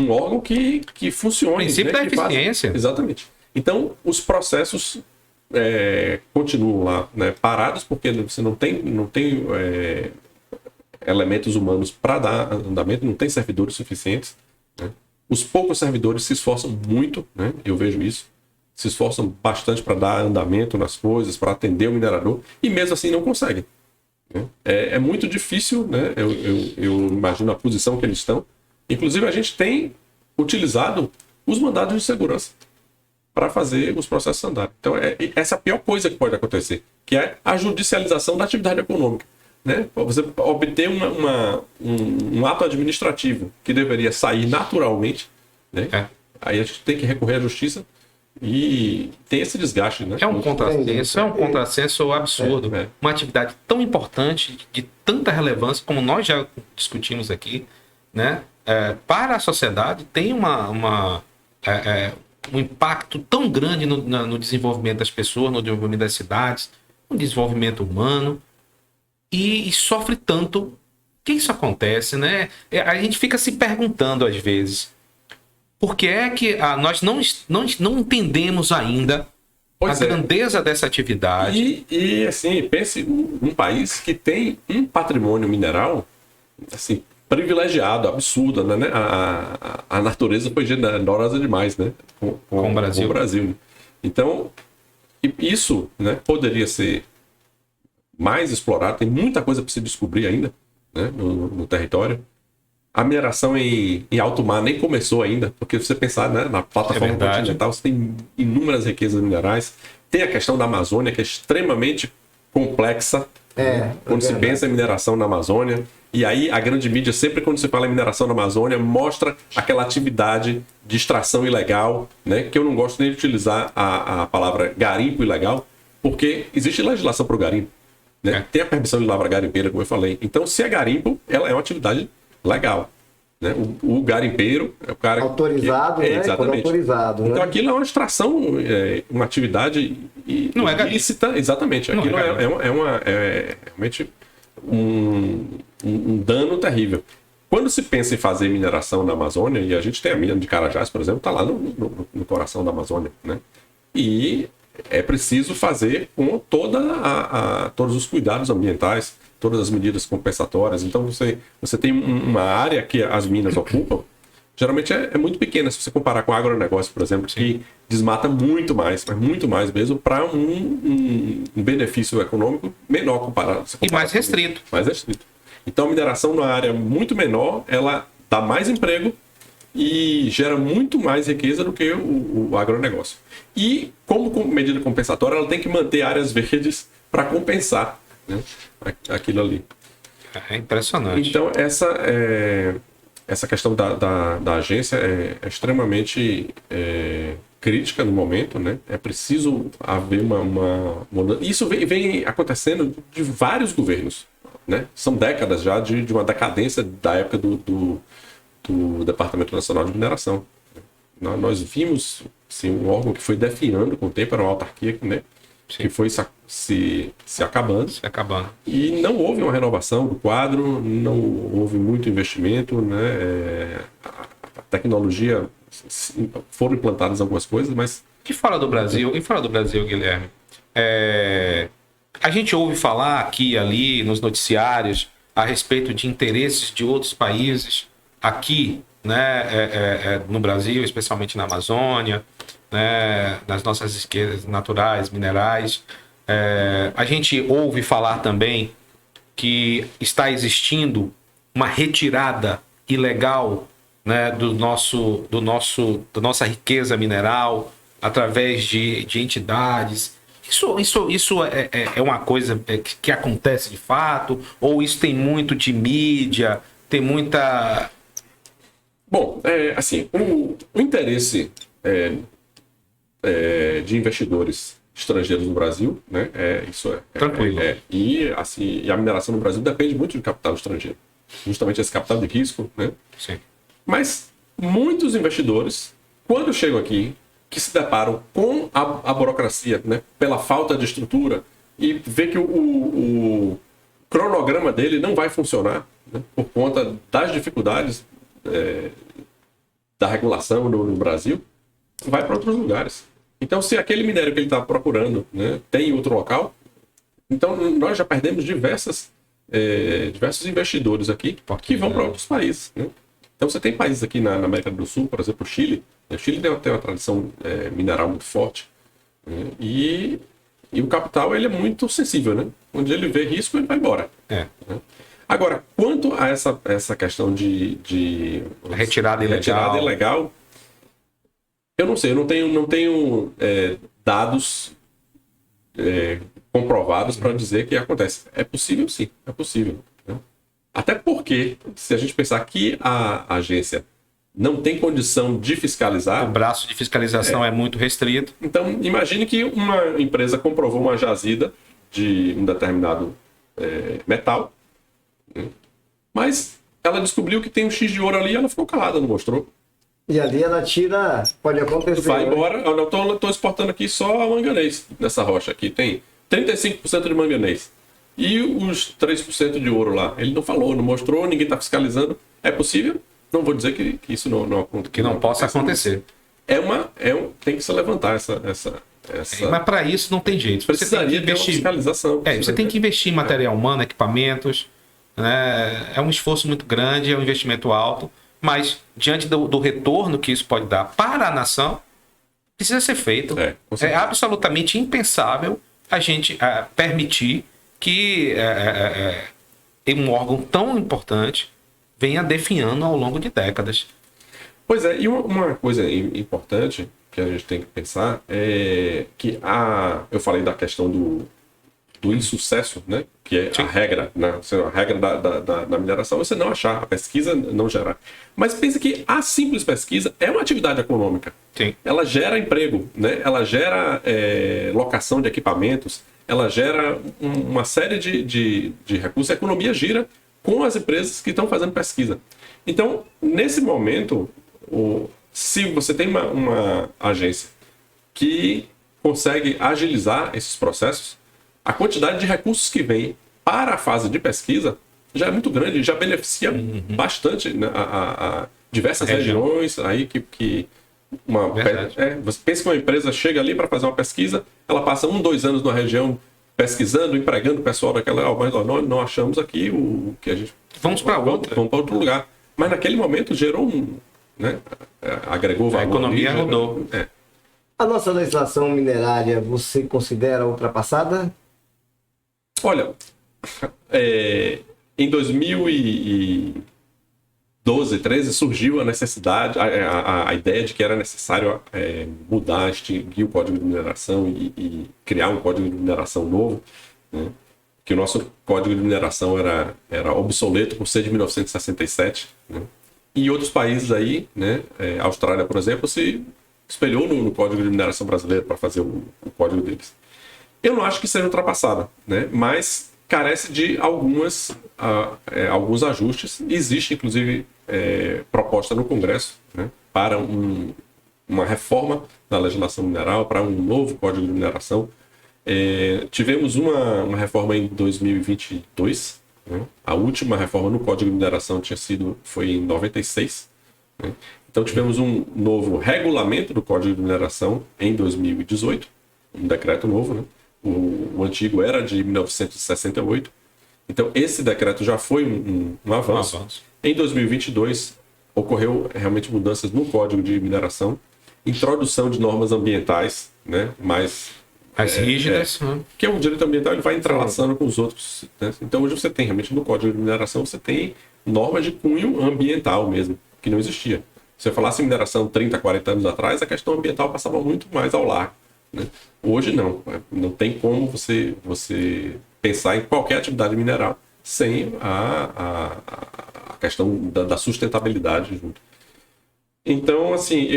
órgão que funcione. O princípio da eficiência. Exatamente. Então, os processos continuam lá, né, parados, porque você não tem elementos humanos para dar andamento, não tem servidores suficientes. Né? Os poucos servidores se esforçam muito, né, eu vejo isso, se esforçam bastante para dar andamento nas coisas, para atender o minerador, e mesmo assim não conseguem. Né? É muito difícil, né? Eu imagino a posição que eles estão. Inclusive, a gente tem utilizado os mandados de segurança para fazer os processos andarem. Então, essa é a pior coisa que pode acontecer, que é a judicialização da atividade econômica. Né? Você obter um ato administrativo que deveria sair naturalmente, né? Aí a gente tem que recorrer à justiça e tem esse desgaste. Né? É um contrassenso absurdo. Uma atividade tão importante, de tanta relevância, como nós já discutimos aqui, né? Para a sociedade, tem um impacto tão grande no desenvolvimento das pessoas, no desenvolvimento das cidades, no desenvolvimento humano, e sofre tanto. Por que isso acontece, né? A gente fica se perguntando às vezes, por que é que nós não entendemos ainda a grandeza dessa atividade? E assim, pense um país que tem um patrimônio mineral assim, privilegiado, absurdo, né? A natureza foi generosa demais, né? Com o Brasil. Né? Então, isso, né, poderia ser mais explorado, tem muita coisa para se descobrir ainda, né, no território. A mineração em alto mar nem começou ainda, porque se você pensar, né, na plataforma continental, você tem inúmeras riquezas minerais. Tem a questão da Amazônia, que é extremamente complexa, quando se pensa em mineração na Amazônia. E aí a grande mídia, sempre quando se fala em mineração na Amazônia, mostra aquela atividade de extração ilegal, né, que eu não gosto nem de utilizar a palavra garimpo ilegal, porque existe legislação para o garimpo. Né? Tem a permissão de lavra garimpeira, como eu falei. Então, se é garimpo, ela é uma atividade legal. Né? O garimpeiro é o cara autorizado, né? Exatamente. Autorizado, então, né? aquilo é uma extração, uma atividade não ilícita, exatamente. Aquilo é realmente um dano terrível. Quando se pensa em fazer mineração na Amazônia, e a gente tem a mina de Carajás, por exemplo, está lá no coração da Amazônia, né? E é preciso fazer com todos os cuidados ambientais, todas as medidas compensatórias. Então, você tem uma área que as minas ocupam, geralmente é muito pequena, se você comparar com o agronegócio, por exemplo, que desmata muito mais, mas muito mais mesmo, para um benefício econômico menor comparado. E mais restrito. Mais restrito. Então, a mineração numa área muito menor, ela dá mais emprego e gera muito mais riqueza do que o agronegócio. E, como medida compensatória, ela tem que manter áreas verdes para compensar, né, aquilo ali. É impressionante. Então, essa questão da agência é extremamente crítica no momento, né? É preciso haver uma mudança. Isso vem acontecendo de vários governos, né? São décadas já de uma decadência da época do Departamento Nacional de Mineração. Nós vimos assim, um órgão que foi definhando com o tempo, era uma autarquia, né, que foi se acabando. E não houve uma renovação do quadro, não houve muito investimento, né, a tecnologia, foram implantadas algumas coisas, mas... E fora do Brasil, Guilherme, A gente ouve falar aqui e ali nos noticiários a respeito de interesses de outros países aqui, né, no Brasil, especialmente na Amazônia, né, nas nossas riquezas naturais, minerais. A gente ouve falar também que está existindo uma retirada ilegal, né, da nossa riqueza mineral através de entidades. Isso é uma coisa que acontece de fato? Ou isso tem muito de mídia, tem muita... Bom, assim, o interesse de investidores estrangeiros no Brasil, né? Tranquilo. E a mineração no Brasil depende muito de capital estrangeiro. Justamente esse capital de risco, né? Sim. Mas muitos investidores, quando chegam aqui, que se deparam com a burocracia, né? Pela falta de estrutura, e vê que o cronograma dele não vai funcionar, né? Por conta das dificuldades da regulação no Brasil, vai para outros lugares. Então, se aquele minério que ele está procurando, né, tem em outro local, então nós já perdemos diversos investidores aqui que vão para outros países, né? Então, você tem países aqui na América do Sul, por exemplo, o Chile. O Chile tem uma tradição mineral muito forte, né? E o capital ele é muito sensível, né? Onde ele vê risco, ele vai embora. Né? Agora, quanto a essa questão de retirada ilegal, eu não sei, eu não tenho dados comprovados para dizer que acontece. É possível, sim, é possível, né? Até porque, se a gente pensar que a agência não tem condição de fiscalizar... O braço de fiscalização é muito restrito. Então, imagine que uma empresa comprovou uma jazida de um determinado metal, né? Mas ela descobriu que tem um X de ouro ali e ela ficou calada, não mostrou. E ali ela tira, pode acontecer. Vai né? embora, eu estou exportando aqui só manganês nessa rocha aqui. Tem 35% de manganês. E os 3% de ouro lá. Ele não falou, não mostrou, ninguém está fiscalizando. É possível? Não vou dizer que isso não acontece. Que não possa acontecer. Tem que se levantar essa... Mas para isso não tem jeito. Precisaria ter uma fiscalização. Você tem que investir em material humano, equipamentos. Né? É um esforço muito grande, é um investimento alto. Mas, diante do retorno que isso pode dar para a nação, precisa ser feito. É absolutamente impensável a gente permitir que um órgão tão importante venha definhando ao longo de décadas. Pois é, e uma coisa importante que a gente tem que pensar é que eu falei da questão do insucesso, né? Que é a regra, né? A regra da mineração, você não achar, a pesquisa não gerar. Mas pensa que a simples pesquisa é uma atividade econômica. Sim. Ela gera emprego, né? Ela gera locação de equipamentos, ela gera uma série de recursos. A economia gira com as empresas que estão fazendo pesquisa. Então, nesse momento, se você tem uma agência que consegue agilizar esses processos, a quantidade de recursos que vem para a fase de pesquisa já é muito grande, já beneficia bastante, né, a diversas regiões aí que você pensa que uma empresa chega ali para fazer uma pesquisa, ela passa 2 anos numa região pesquisando, empregando o pessoal daquela, mas nós não achamos aqui o que a gente... Vamos para outro lugar. Mas naquele momento gerou né, agregou valor. A economia rodou. A nossa legislação minerária, você considera ultrapassada? Olha, em 2012, 2013, surgiu a necessidade, a ideia de que era necessário mudar, extinguir o Código de Mineração e criar um Código de Mineração novo, né? Que o nosso Código de Mineração era obsoleto por ser de 1967, né? E outros países aí, né? A Austrália, por exemplo, se espelhou no Código de Mineração brasileiro para fazer o código deles. Eu não acho que seja ultrapassada, né? Mas carece de alguns ajustes. Existe, inclusive, proposta no Congresso, né, para uma reforma da legislação mineral, para um novo Código de Mineração. Tivemos uma reforma em 2022. Né? A última reforma no Código de Mineração foi em 96. Né? Então tivemos um novo regulamento do Código de Mineração em 2018, um decreto novo, né? O antigo era de 1968. Então, esse decreto já foi um avanço. Em 2022, ocorreu realmente mudanças no Código de Mineração, introdução de normas ambientais, né, mais rígidas. Porque o direito ambiental ele vai entrelaçando com os outros. Né? Então, hoje você tem realmente no Código de Mineração, você tem normas de cunho ambiental mesmo, que não existia. Se eu falasse em mineração 30, 40 anos atrás, a questão ambiental passava muito mais ao largo. Né? Hoje não. Não tem como você pensar em qualquer atividade mineral sem a questão da sustentabilidade junto. Então, assim,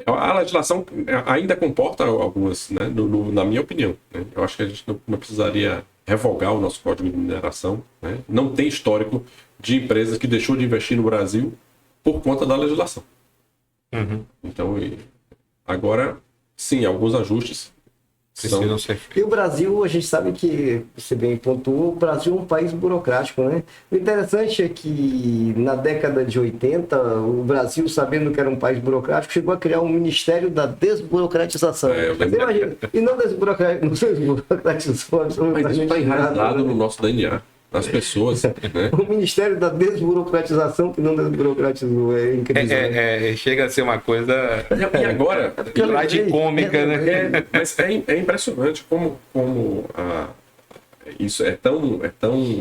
a legislação ainda comporta algumas, né, na minha opinião. Né? Eu acho que a gente não precisaria revogar o nosso Código de Mineração. Né? Não tem histórico de empresas que deixou de investir no Brasil por conta da legislação. Então, agora, sim, alguns ajustes precisam ser. E o Brasil, a gente sabe que, você bem pontuou, o Brasil é um país burocrático, né? O interessante é que na década de 80, o Brasil, sabendo que era um país burocrático, chegou a criar um Ministério da Desburocratização. Você imagina, e não desburocratizou absolutamente. Mas isso está enraizado no nosso DNA. As pessoas, né? O Ministério da Desburocratização que não desburocratizou, é incrível. Chega a ser uma coisa e agora cômica, né? Mas é impressionante como isso é tão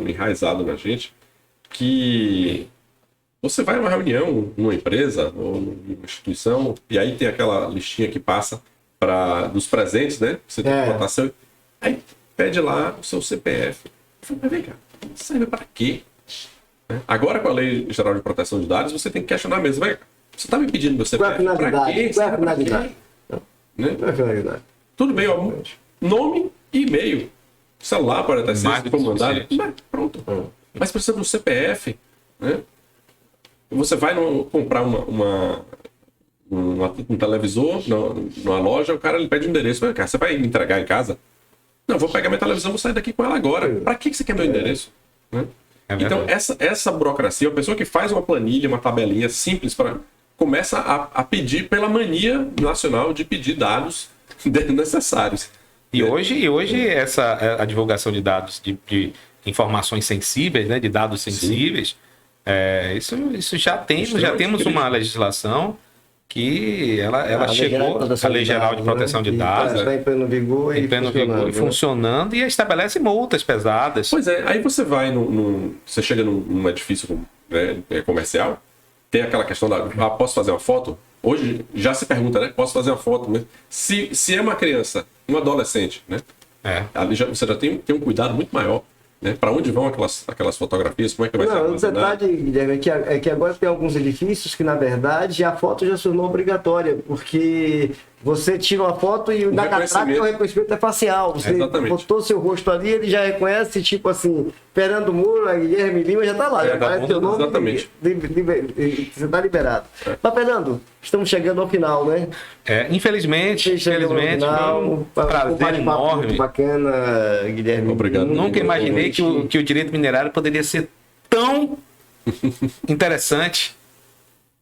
enraizado na gente que você vai a uma reunião numa empresa ou numa instituição e aí tem aquela listinha que passa dos presentes, né? Você tem que botar seu... Aí pede lá o seu CPF. Eu falei, mas vem cá, serve para quê? Agora, com a Lei Geral de Proteção de Dados, você tem que questionar mesmo. Você está me pedindo meu CPF para quê? Qual é a finalidade? Né? Qual é a finalidade? Tudo bem, ó, nome e e-mail. Celular pode até ser comandado. Pronto. Mas precisa do CPF. Né? Você vai comprar um televisor numa loja, o cara ele pede um endereço. Você vai me entregar em casa? Não, vou pegar minha televisão, vou sair daqui com ela agora. Para que você quer meu endereço? Né? Então, essa burocracia, a pessoa que faz uma planilha, uma tabelinha simples, começa a pedir pela mania nacional de pedir dados necessários. E hoje a divulgação de dados, de informações sensíveis, né, de dados sensíveis, isso já temos uma legislação que ela chegou, a Lei Geral de Proteção de Dados, está em pleno vigor e funcionando, e estabelece multas pesadas. Pois é, aí você vai você chega num edifício comercial, tem aquela questão posso fazer uma foto? Hoje já se pergunta, né? Posso fazer uma foto? Né? Se é uma criança, um adolescente, né? Ali você já tem um cuidado muito maior. Né? Para onde vão aquelas fotografias? Como é que vai ser armazenado? O detalhe, Guilherme, é que agora tem alguns edifícios que, na verdade, a foto já se tornou obrigatória, porque você tira uma foto e na catraca o reconhecimento é facial. Você botou seu rosto ali, ele já reconhece, tipo assim, Fernando Moura, Guilherme Lima, já está lá. Já aparece seu nome. Exatamente. Você está liberado. Mas, Fernando, estamos chegando ao final, né? Infelizmente. Um prazer enorme. Muito bacana, Guilherme. Obrigado. Nunca imaginei que o direito minerário poderia ser tão interessante,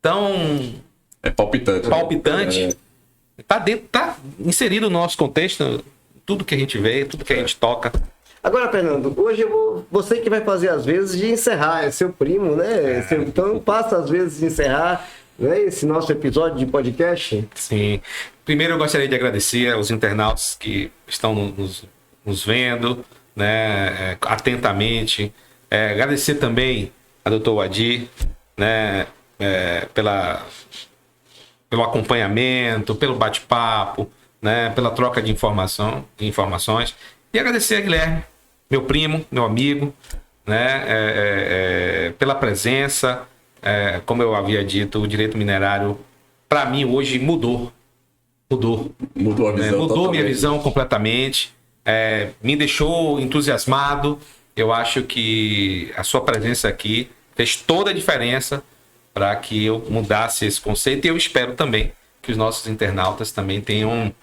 tão palpitante. Tá inserido no nosso contexto, tudo que a gente vê, tudo que a gente toca. Agora, Fernando, hoje você que vai fazer as vezes de encerrar, é seu primo, né? Então passa as vezes de encerrar, né, esse nosso episódio de podcast. Sim. Primeiro eu gostaria de agradecer aos internautas que estão nos vendo, né, atentamente. Agradecer também a Dr. Wadir, né, pelo acompanhamento, pelo bate-papo, né, pela troca de informações. E agradecer a Guilherme, meu primo, meu amigo, né, pela presença. Como eu havia dito, o direito minerário, para mim, hoje mudou a visão, mudou minha visão completamente. Me deixou entusiasmado. Eu acho que a sua presença aqui fez toda a diferença para que eu mudasse esse conceito, e eu espero também que os nossos internautas também tenham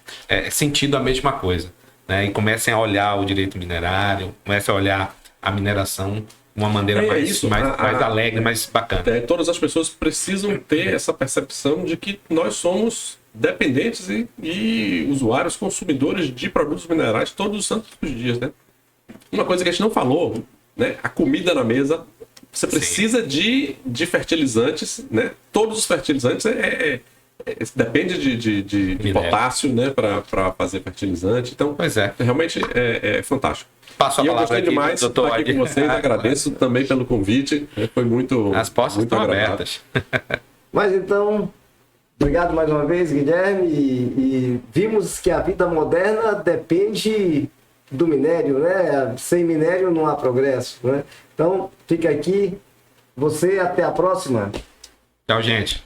sentido a mesma coisa, né? E comecem a olhar o direito minerário, comecem a olhar a mineração uma maneira É mais, isso, mais alegre, mais bacana. Todas as pessoas precisam ter essa percepção de que nós somos dependentes e usuários, consumidores de produtos minerais todos os santos dias, né? Uma coisa que a gente não falou, né? A comida na mesa, você precisa de fertilizantes, né? Todos os fertilizantes depende de potássio, né? Para fazer fertilizante. Então, Pois é. realmente é fantástico. Passo a E eu palavra gostei aqui, demais de doutor estar aqui Adi. com vocês, agradeço também pelo convite, foi muito As portas muito estão agradável. abertas. Mas então, obrigado mais uma vez, Guilherme. E vimos que a vida moderna depende do minério, né? Sem minério não há progresso, né? Então, fica aqui. Você, até a próxima. Tchau, gente.